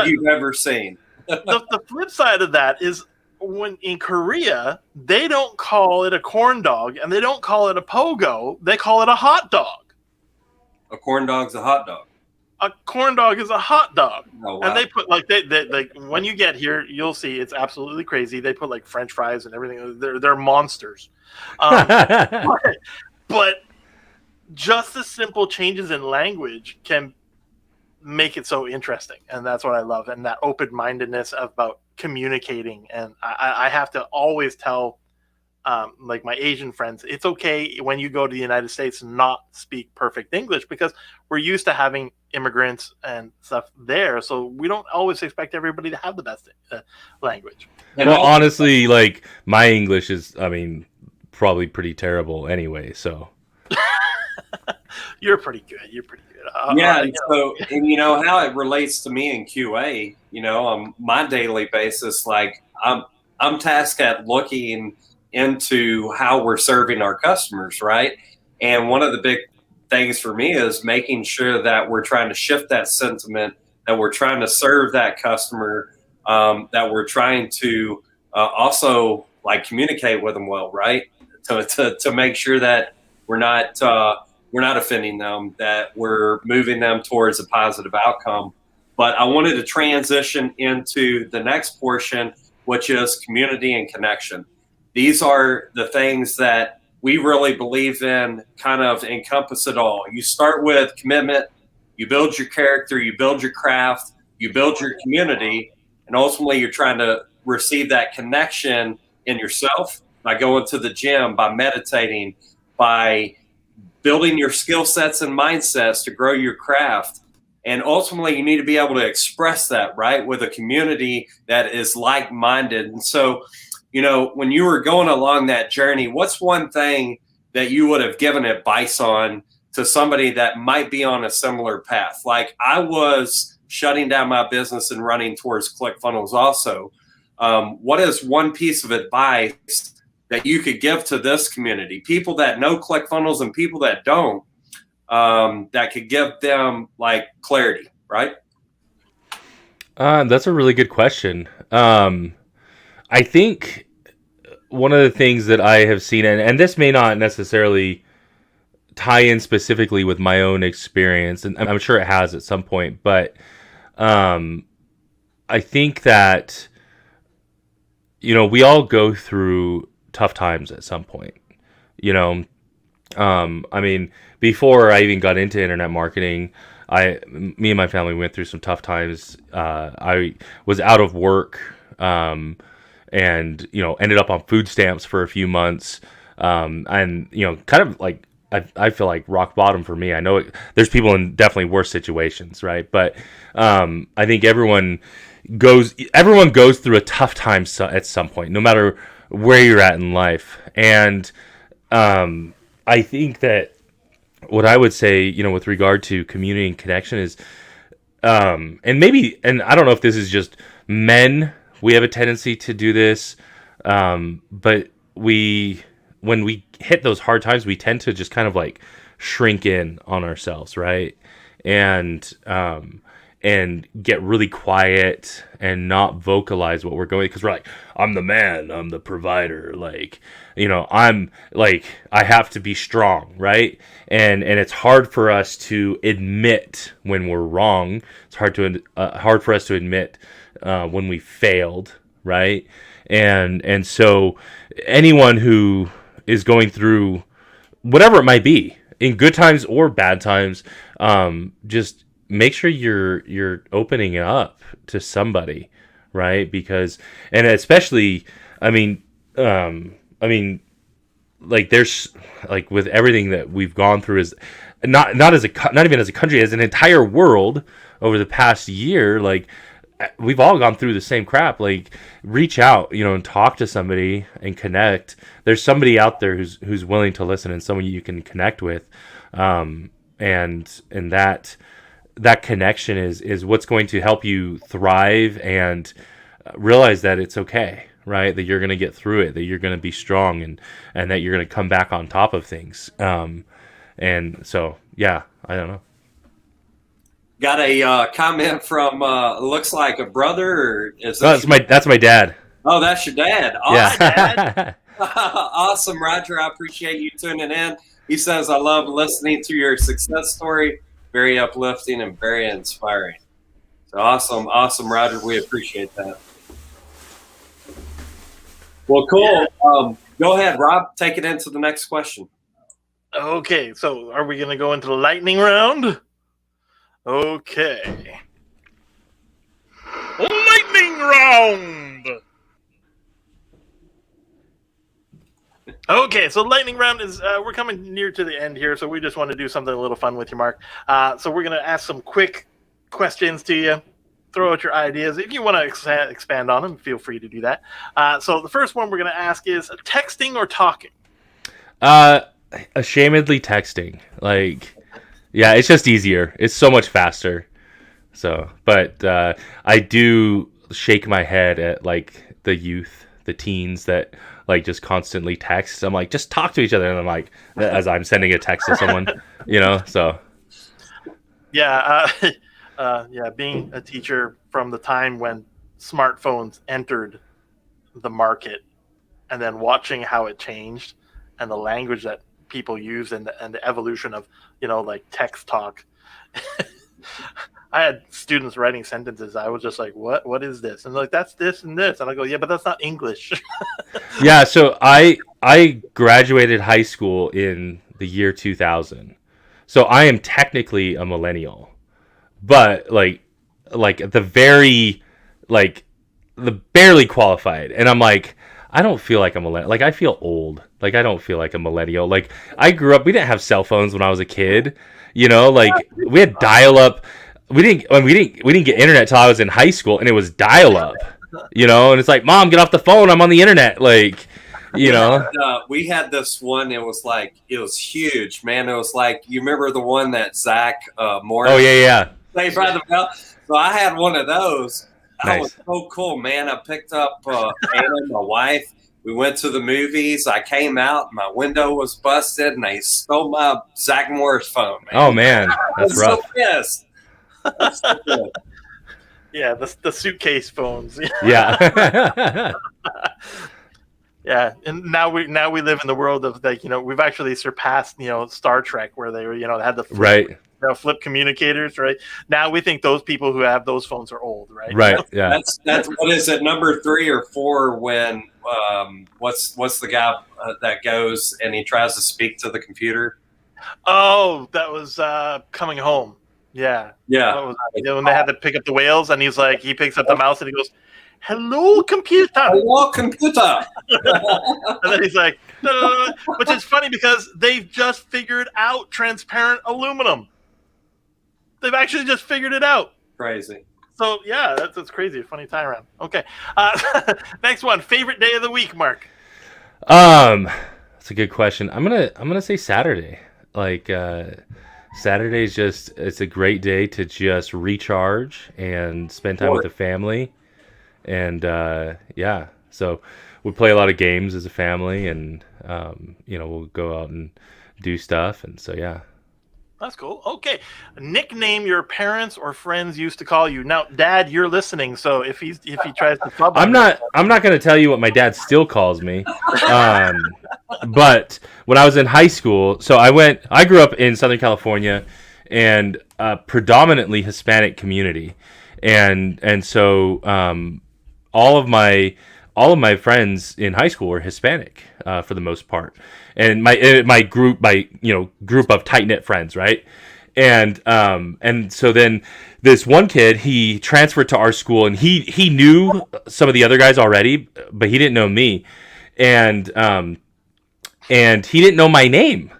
you've ever seen. The flip side of that is, when in Korea, they don't call it a corn dog and they don't call it a pogo. They call it a hot dog. A corn dog's a hot dog. A corn dog is a hot dog. Oh, wow. And they put they when you get here, you'll see it's absolutely crazy. They put like French fries and everything. They're monsters. But just the simple changes in language can make it so interesting, and that's what I love. And that open-mindedness about communicating. And I have to always tell like my Asian friends, it's okay when you go to the United States not speak perfect English, because we're used to having immigrants and stuff there, so we don't always expect everybody to have the best language. Well, honestly, like my English is, I mean, probably pretty terrible anyway. So You're pretty good. You're pretty good. Yeah. So, and you know how it relates to me in QA. You know, on my daily basis, like I'm tasked at looking into how we're serving our customers, right? And one of the big things for me is making sure that we're trying to shift that sentiment, that we're trying to serve that customer, that we're trying to also like communicate with them well, right? To make sure that we're not offending them, that we're moving them towards a positive outcome. But I wanted to transition into the next portion, which is community and connection. These are the things that we really believe in, kind of encompass it all. You start with commitment, you build your character, you build your craft, you build your community, and ultimately you're trying to receive that connection in yourself by going to the gym, by meditating, by building your skill sets and mindsets to grow your craft. And ultimately, you need to be able to express that, right, with a community that is like-minded. And so, you know, when you were going along that journey, what's one thing that you would have given advice on to somebody that might be on a similar path? Like I was shutting down my business and running towards ClickFunnels also. What is one piece of advice that you could give to this community, people that know ClickFunnels and people that don't, that could give them like clarity, right? That's a really good question. I think one of the things that I have seen, and this may not necessarily tie in specifically with my own experience, and I'm sure it has at some point, but I think that, you know, we all go through tough times at some point, you know. I mean, before I even got into internet marketing, me and my family went through some tough times. I was out of work, and, you know, ended up on food stamps for a few months. And, you know, kind of like, I feel like rock bottom for me. I know there's people in definitely worse situations, right? But I think everyone goes through a tough time at some point, no matter where you're at in life. And I think that what I would say, you know, with regard to community and connection is, and I don't know if this is just men, we have a tendency to do this, but when we hit those hard times, we tend to just kind of like shrink in on ourselves, right? And get really quiet and not vocalize what we're going, because we're like, I'm the man, I'm the provider, like, you know, I'm like, I have to be strong, right? And it's hard for us to admit when we're wrong. It's hard for us to admit when we failed, right? And so anyone who is going through whatever it might be, in good times or bad times, just make sure you're opening it up to somebody, right? Because, and especially, I mean, like there's like with everything that we've gone through, is not even as a country, as an entire world over the past year, like we've all gone through the same crap. Like reach out, you know, and talk to somebody and connect. There's somebody out there who's willing to listen and someone you can connect with. And that connection is what's going to help you thrive and realize that it's okay, right? That you're going to get through it, that you're going to be strong, and that you're going to come back on top of things. And so, yeah, I don't know. Got a comment from looks like a brother, or is that's my dad. Oh, that's your dad. Awesome. Yeah. Dad. Awesome, Roger. I appreciate you tuning in. He says, I love listening to your success story. Very uplifting and very inspiring. So awesome, Roger. We appreciate that. Well, cool. Go ahead, Rob. Take it into the next question. Okay, so are we going to go into the lightning round? Okay. Lightning round! Okay, so lightning round is we're coming near to the end here, so we just want to do something a little fun with you, Mark. So we're going to ask some quick questions to you. Throw out your ideas. If you want to expand on them, feel free to do that. So the first one we're going to ask is texting or talking? Ashamedly texting. Like, yeah, it's just easier. It's so much faster. So, but I do shake my head at like the youth, the teens that like just constantly text. I'm like, just talk to each other, and I'm like, as I'm sending a text to someone, So Yeah, yeah. Being a teacher from the time when smartphones entered the market, and then watching how it changed, and the language that people use, and the evolution of like text talk. I had students writing sentences. I was just like, "What is this?" And like, "That's this and this." And I go, "Yeah, but that's not English." yeah. So I graduated high school in the year 2000. So I am technically a millennial, but like like the barely qualified, and I'm like, I don't feel like a millennial. Like, I feel old. Like, I don't feel like a millennial. Like, I grew up. We didn't have cell phones when I was a kid. Like we had dial up. We didn't get internet till I was in high school, and it was dial up. And it's like, Mom, get off the phone. I'm on the internet. Like, we had this one. It was huge, man. It was like, you remember the one that Zach Morris? Oh yeah. Saved by the Bell. So I had one of those. Nice. That was so cool, man. I picked up Anna, my wife. We went to the movies. I came out. My window was busted, and they stole my Zach Morris phone, man. Oh man, that's rough. So pissed. That's so good. Yeah, the suitcase phones. Yeah. Yeah, and now we live in the world of like we've actually surpassed Star Trek, where they were they had the flip communicators, right? Now we think those people who have those phones are old, right? Right. Yeah. That's what is it, number 3 or 4 when what's the guy that goes and he tries to speak to the computer? Oh, that was Coming Home. Yeah. Yeah. When they had to pick up the whales, and he picks up the mouse and he goes, "Hello, computer." Hello, computer. And then he's like, "No." Which is funny because they've just figured out transparent aluminum. They've actually just figured it out. Crazy. So yeah, that's crazy. Funny tie around. Okay. Next one. Favorite day of the week, Mark? That's a good question. I'm gonna say Saturday. Like Saturday's it's a great day to just recharge and spend time with the family. And yeah, so we play a lot of games as a family, and we'll go out and do stuff, and so yeah. That's cool. Okay, nickname your parents or friends used to call you. Now, Dad, you're listening, so if he tries to flub, I'm not going to tell you what my dad still calls me. But when I was in high school, so I grew up in Southern California, and predominantly Hispanic community, and so all of my friends in high school were Hispanic for the most part, and my group of tight knit friends, right? And so then this one kid, he transferred to our school, and he knew some of the other guys already, but he didn't know me, and he didn't know my name,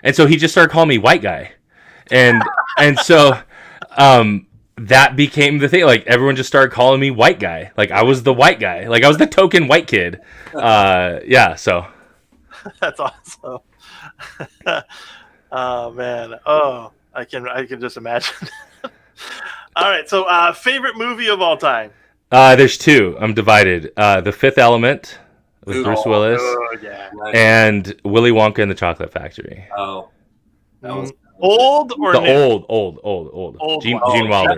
and so he just started calling me white guy, and so that became the thing. Like, everyone just started calling me white guy. Like, I was the white guy. Like, I was the token white kid. Yeah, so. That's awesome. Oh, man. Oh, I can just imagine. All right, so favorite movie of all time? There's 2. I'm divided. The Fifth Element with Bruce Willis. Yeah. And Willy Wonka and the Chocolate Factory. Oh. That was old or the new? old Gene Wilder.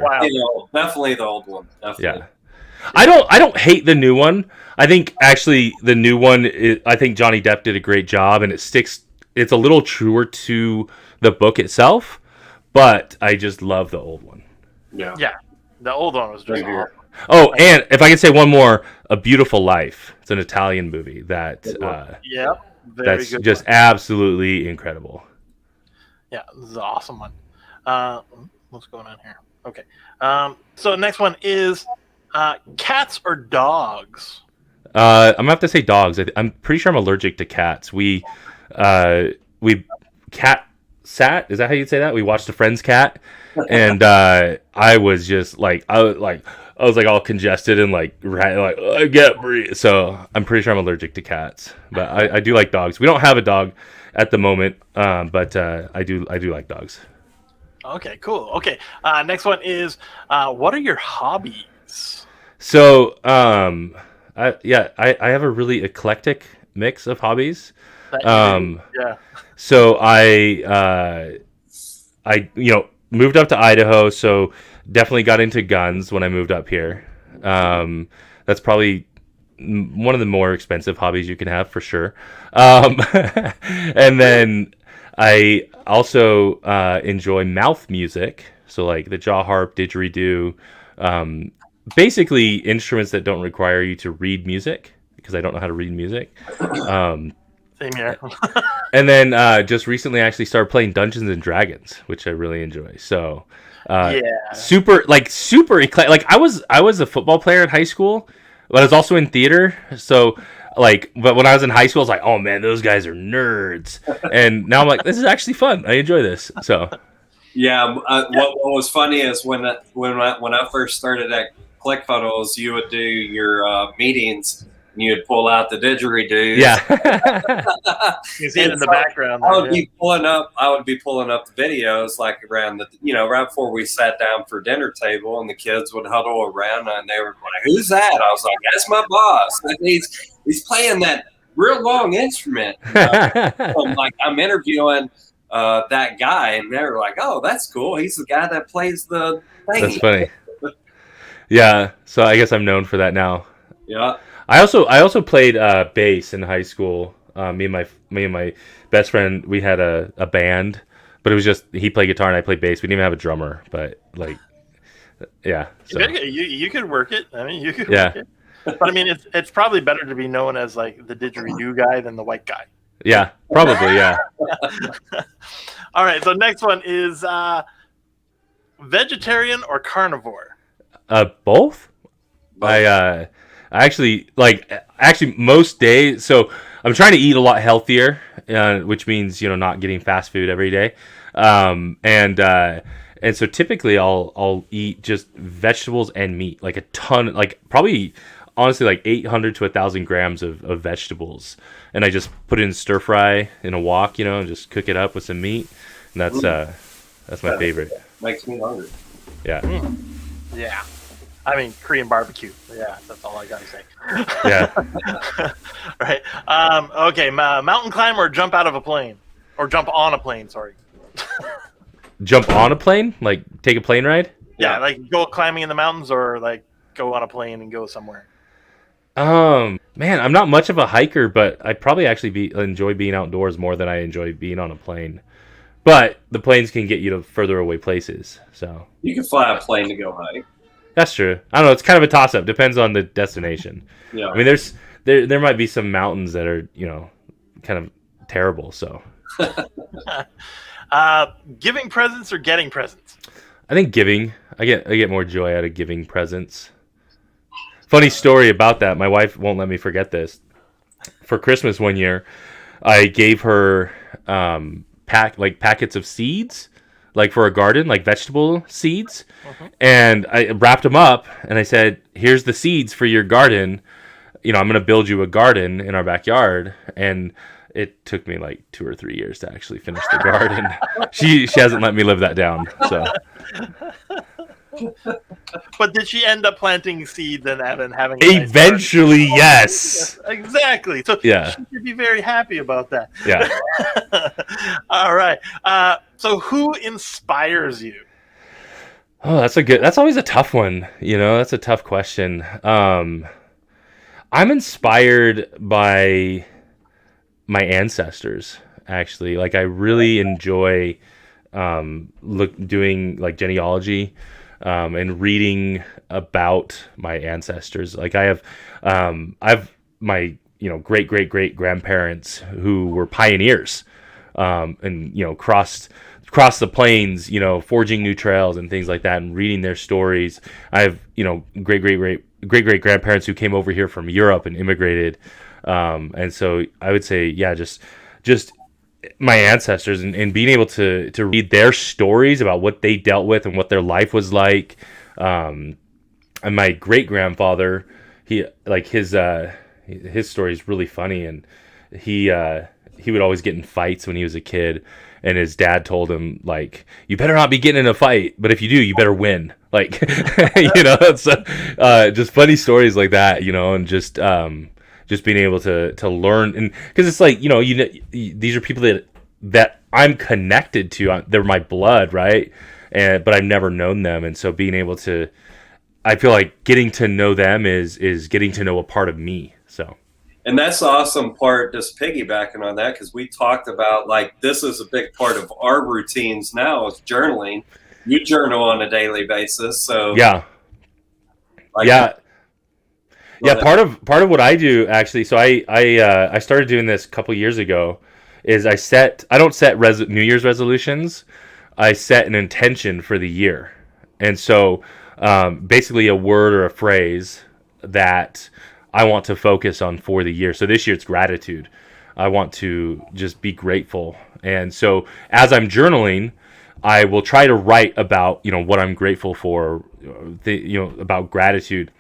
Definitely the old one. Definitely. Yeah. I don't hate the new one. I think actually the new one I think Johnny Depp did a great job, and it's a little truer to the book itself, but I just love the old one. Yeah. The old one was just awesome. Oh, and if I could say one more, A Beautiful Life. It's an Italian movie that's good just absolutely incredible. Yeah, this is an awesome one. What's going on here? Okay. So the next one is cats or dogs? I'm gonna have to say dogs. I'm pretty sure I'm allergic to cats. We cat sat. Is that how you'd say that? We watched a friend's cat, and I was just like I was like all congested and like I get breathe. So I'm pretty sure I'm allergic to cats, but I do like dogs. We don't have a dog at the moment, but I do like dogs. Okay, cool. Okay, next one is what are your hobbies? So I have a really eclectic mix of hobbies. That you Um, do? Yeah. so I moved up to Idaho, so definitely got into guns when I moved up here. That's probably one of the more expensive hobbies you can have for sure. And then I also enjoy mouth music, so like the jaw harp, didgeridoo, um, basically instruments that don't require you to read music because I don't know how to read music. Um, Same here. and then just recently, I actually started playing Dungeons and Dragons, which I really enjoy. So, Yeah. super eclectic. Like I was a football player in high school, but I was also in theater. So, like, but when I was in high school, I was like, oh man, those guys are nerds. And now I'm like, this is actually fun. I enjoy this. So, Yeah, what was funny is when I first started at ClickFunnels, you would do your meetings and you would pull out the didgeridoo. yeah, You see it in And the so background. I There, would be pulling up. I would be pulling up the videos like around right before we sat down for dinner table, and the kids would huddle around, and they were like, "Who's that?" I was like, "That's my boss. And he's playing that real long instrument." I'm interviewing that guy, and they were like, "Oh, that's cool. He's the guy that plays the thing." that's funny. Yeah, so I guess I'm known for that now. Yeah. I also played bass in high school. Me and my best friend, we had a band, but it was just he played guitar and I played bass. We didn't even have a drummer, but like, yeah. So you could work it. I mean, you could yeah, work it. But I mean, it's probably better to be known as like the didgeridoo guy than the white guy. yeah, probably, yeah. All right. So next one is vegetarian or carnivore. Both. I actually most days. So I'm trying to eat a lot healthier, which means not getting fast food every day. And so typically I'll eat just vegetables and meat, like a ton, like probably honestly like 800 to 1,000 grams of vegetables, and I just put it in stir fry in a wok, and just cook it up with some meat, and that's my favorite. Makes me hungry. Yeah. Yeah. I mean, Korean barbecue. Yeah, that's all I got to say. Yeah. Right. Okay. Mountain climb or jump out of a plane? Or jump on a plane, sorry. Jump on a plane? Like take a plane ride? Yeah, like go climbing in the mountains or like go on a plane and go somewhere. Man, I'm not much of a hiker, but I probably actually enjoy being outdoors more than I enjoy being on a plane. But the planes can get you to further away places, so. You can fly a plane to go hike. That's true. I don't know. It's kind of a toss-up. Depends on the destination. Yeah. I mean, there might be some mountains that are kind of terrible. So. Giving presents or getting presents? I think giving. I get more joy out of giving presents. Funny story about that. My wife won't let me forget this. For Christmas one year, I gave her packets of seeds, like for a garden, like vegetable seeds. And I wrapped them up and I said, here's the seeds for your garden. I'm going to build you a garden in our backyard. And it took me like 2 or 3 years to actually finish the garden. She hasn't let me live that down. So. But did she end up planting seeds and having a nice Eventually, yes. Exactly. So Yeah. she should be very happy about that. Yeah. All right. So who inspires you? Oh, that's always a tough one. That's a tough question. I'm inspired by my ancestors, actually. Like I really enjoy doing like genealogy and reading about my ancestors. Like I've my great great grandparents who were pioneers and crossed the plains, forging new trails and things like that, and reading their stories. I have great great great grandparents who came over here from Europe and immigrated, and so I would say, yeah, just my ancestors, and being able to read their stories about what they dealt with and what their life was like. And my great grandfather, his story is really funny, and he would always get in fights when he was a kid, and his dad told him, like, you better not be getting in a fight, but if you do, you better win. Like, so just funny stories like that, and just being able to learn, and because it's like, these are people that I'm connected to. They're my blood, right? But I've never known them, and so being able to, I feel like getting to know them is getting to know a part of me. So. And that's the awesome part, just piggybacking on that, because we talked about, like, this is a big part of our routines now is journaling. You journal on a daily basis, so yeah, like, yeah. Part of what I do, actually, so I started doing this a couple years ago, is I don't set New Year's resolutions. I set an intention for the year, and so basically a word or a phrase that I want to focus on for the year. So this year it's gratitude. I want to just be grateful. And so as I'm journaling, I will try to write about, what I'm grateful for, about gratitude.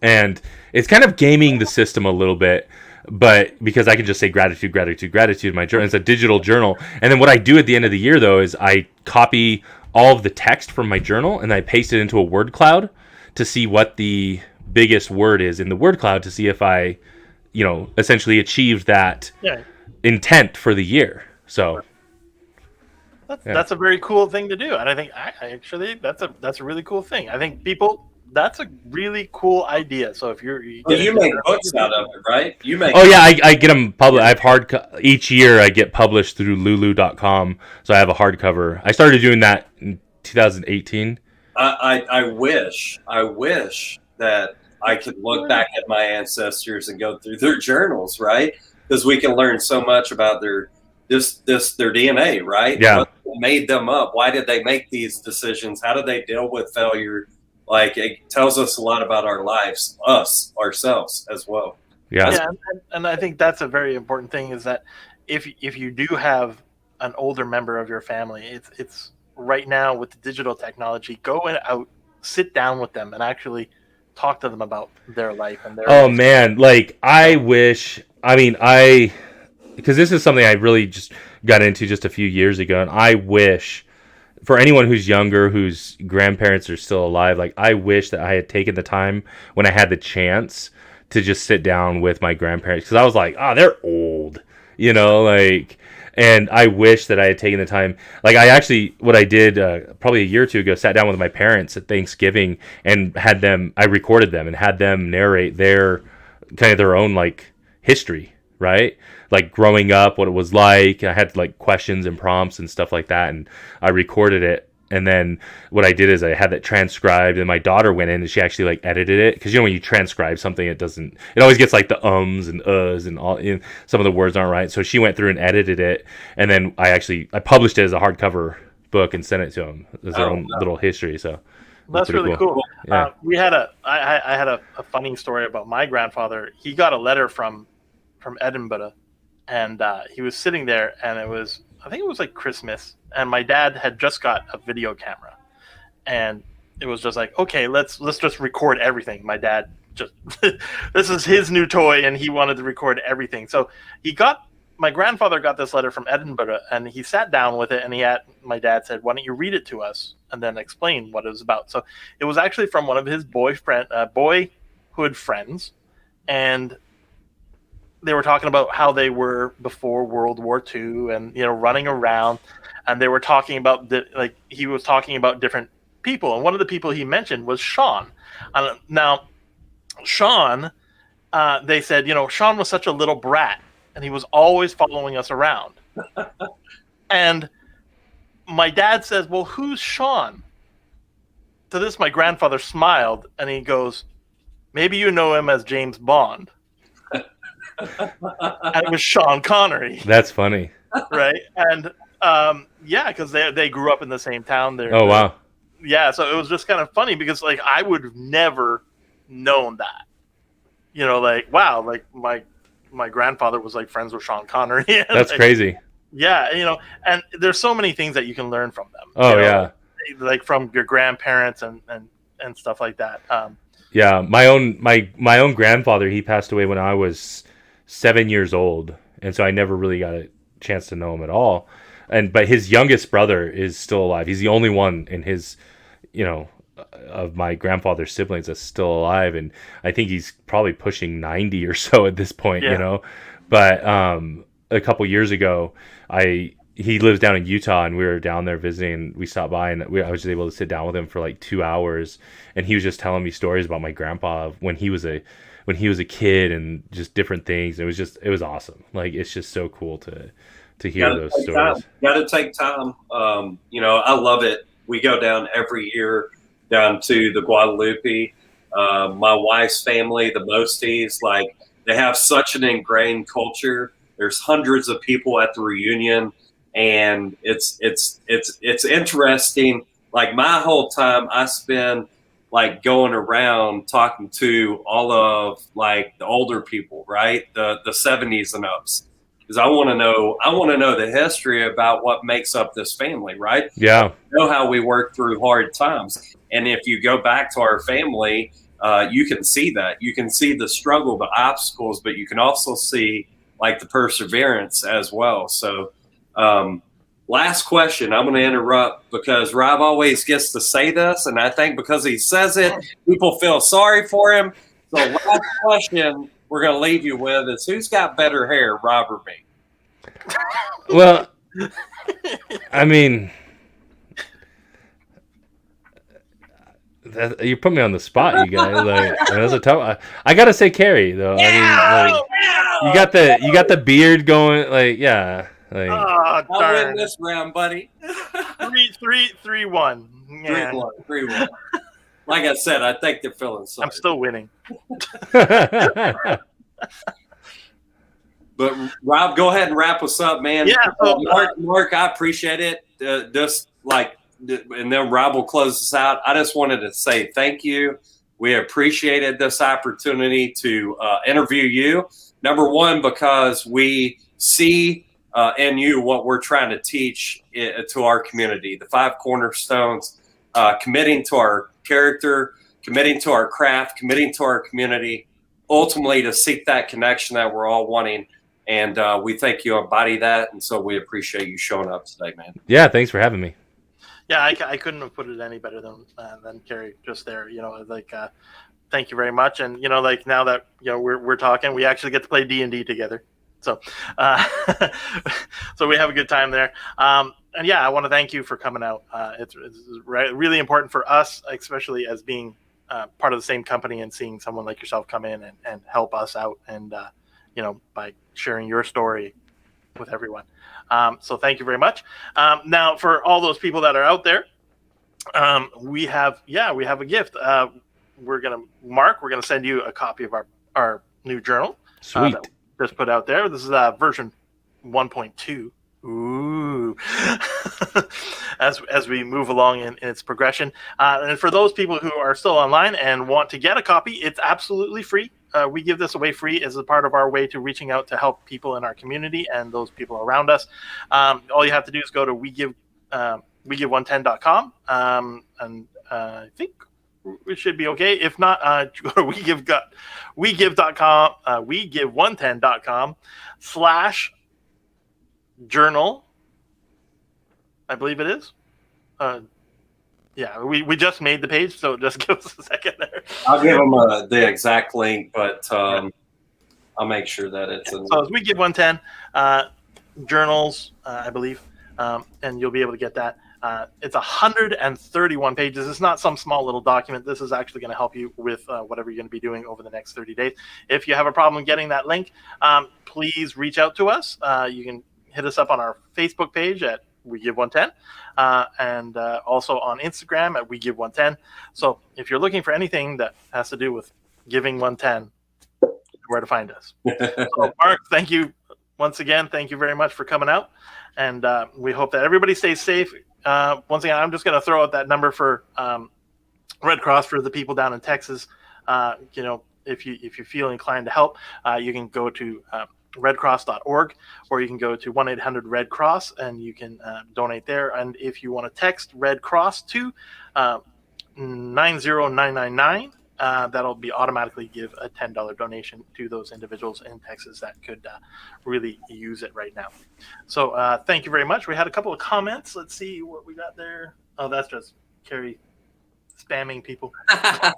And it's kind of gaming the system a little bit, but because I can just say gratitude, gratitude, gratitude in my journal. It's a digital journal. And then what I do at the end of the year, though, is I copy all of the text from my journal and I paste it into a word cloud to see what the biggest word is in the word cloud, to see if I, essentially achieved that intent for the year. So that's a very cool thing to do, and I think actually that's a really cool thing. I think that's a really cool idea. So if you make books out of it, right? I get them published. I have each year I get published through lulu.com, so I have a hardcover. I started doing that in 2018. I wish that I could look back at my ancestors and go through their journals, right? Because we can learn so much about their DNA, right? Yeah. What made them up? Why did they make these decisions? How did they deal with failure? Like, it tells us a lot about our lives, ourselves as well. Yeah. And I think that's a very important thing, is that if you do have an older member of your family, it's right now with the digital technology, go out, sit down with them, and actually talk to them about their life and their life. Man, like, I wish, because this is something I really just got into just a few years ago, and I wish for anyone who's younger, whose grandparents are still alive, like, I wish that I had taken the time when I had the chance to just sit down with my grandparents, because I was like, they're old, and I wish that I had taken the time. Like, what I did probably a year or two ago, sat down with my parents at Thanksgiving and I recorded them and had them narrate their own, like, history, right? Like, growing up, what it was like. I had, like, questions and prompts and stuff like that, and I recorded it. And then what I did is I had that transcribed, and my daughter went in and she actually, like, edited it, because when you transcribe something, it always gets, like, the ums and uhs and all, some of the words aren't right. So she went through and edited it, and then I published it as a hardcover book and sent it to them as their own little history. So that's really cool. Yeah. I had a funny story about my grandfather. He got a letter from Edinburgh, and he was sitting there, and I think it was like Christmas, and my dad had just got a video camera, and it was just like, okay, let's just record everything. My dad this is his new toy, and he wanted to record everything. So my grandfather got this letter from Edinburgh, and he sat down with it, and my dad said, why don't you read it to us and then explain what it was about? So it was actually from one of his boyhood friends, and they were talking about how they were before World War II, and running around, and they were talking about he was talking about different people, and one of the people he mentioned was Sean. Now, Sean, they said, Sean was such a little brat, and he was always following us around. And my dad says, well, who's Sean? To this, my grandfather smiled, and he goes, maybe you know him as James Bond. And it was Sean Connery. That's funny. Right? And because they grew up in the same town. Wow. Yeah, so it was just kind of funny, because, like, I would never known that. You know, like, wow, like my grandfather was like friends with Sean Connery. That's like, crazy. Yeah, you know, and there's so many things that you can learn from them. Oh, you know, yeah. like from your grandparents and stuff like that. Yeah, my own grandfather, he passed away when I was 7 years old, and so I never really got a chance to know him at all. But his youngest brother is still alive. He's the only one in his, of my grandfather's siblings that's still alive, and I think he's probably pushing 90 or so at this point. Yeah. But a couple years ago, he lives down in Utah, and we were down there visiting. We stopped by, and I was just able to sit down with him for like 2 hours, and he was just telling me stories about my grandpa when he was a kid, and just different things. It was awesome. Like, it's just so cool to hear those stories. Got to take time. I love it. We go down every year down to the Guadalupe. My wife's family, the Mosties, like, they have such an ingrained culture. There's hundreds of people at the reunion, and it's interesting. Like, my whole time I spend like going around talking to all of like the older people, right? The 70s and ups. Because I want to know the history about what makes up this family, right? Yeah. Know how we work through hard times. And if you go back to our family, you can see that. You can see the struggle, the obstacles, but you can also see like the perseverance as well. So last question, I'm going to interrupt because Rob always gets to say this. And I think because he says it, people feel sorry for him. So last question we're going to leave you with is, who's got better hair, Rob or me? Well, I mean, you put me on the spot, you guys. Like, that's a tough. I gotta say, Carrie though. I mean, like, you got the beard going. Like, yeah. Like, I'll win this round, buddy. 3-1. Yeah. 3-1. Like I said, I think they're feeling sorry. I'm still winning. But Rob, go ahead and wrap us up, man. Yeah. So, Mark, I appreciate it. And then Rob will close us out. I just wanted to say thank you. We appreciated this opportunity to interview you. Number one, because we see in you what we're trying to teach to our community, the 5 cornerstones, committing to our character, committing to our craft, committing to our community, ultimately to seek that connection that we're all wanting. And we think you embody that. And so we appreciate you showing up today, man. Yeah, thanks for having me. Yeah, I couldn't have put it any better than Carrie just there. Thank you very much. And, like, now that, we're talking, we actually get to play D&D together. So, so we have a good time there. And yeah, I want to thank you for coming out. It's really important for us, especially as being part of the same company, and seeing someone like yourself come in and help us out, and by sharing your story with everyone. So thank you very much. Now, for all those people that are out there, we have a gift. We're gonna send you a copy of our new journal. Sweet. That we just put out there. This is version 1.2. Ooh. as we move along in its progression. And for those people who are still online and want to get a copy, it's absolutely free. We give this away free as a part of our way to reaching out to help people in our community and those people around us. All you have to do is go to wegive110.com, and I think we should be okay. If not, go to wegive.com, wegive110.com/journal, I believe it is. Yeah, we just made the page, so just give us a second there. I'll give them the exact link, but I'll make sure that it's in. So we give 110 journals, I believe, and you'll be able to get that. It's 131 pages. It's not some small little document. This is actually going to help you with whatever you're going to be doing over the next 30 days. If you have a problem getting that link, please reach out to us. You can hit us up on our Facebook page at We Give 110, and also on Instagram at We Give 110. So if you're looking for anything that has to do with giving 110, where to find us. So, Mark, thank you once again. Thank you very much for coming out, and we hope that everybody stays safe. Once again, I'm just going to throw out that number for Red Cross for the people down in Texas. if you feel inclined to help, you can go to redcross.org, or you can go to 1-800-RED CROSS and you can donate there. And if you want to text Red Cross to 90999, that'll be automatically give a $10 donation to those individuals in Texas that could really use it right now. So thank you very much. We had a couple of comments. Let's see what we got there. Oh, that's just Carrie spamming people. So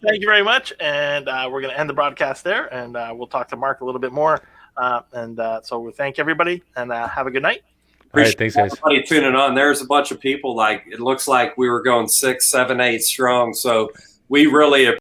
thank you very much, and we're going to end the broadcast there, and we'll talk to Mark a little bit more. So we thank everybody, and have a good night. All right, thanks, guys. Everybody tuning on. There's a bunch of people. Like, it looks like we were going 6, 7, 8 strong. So we really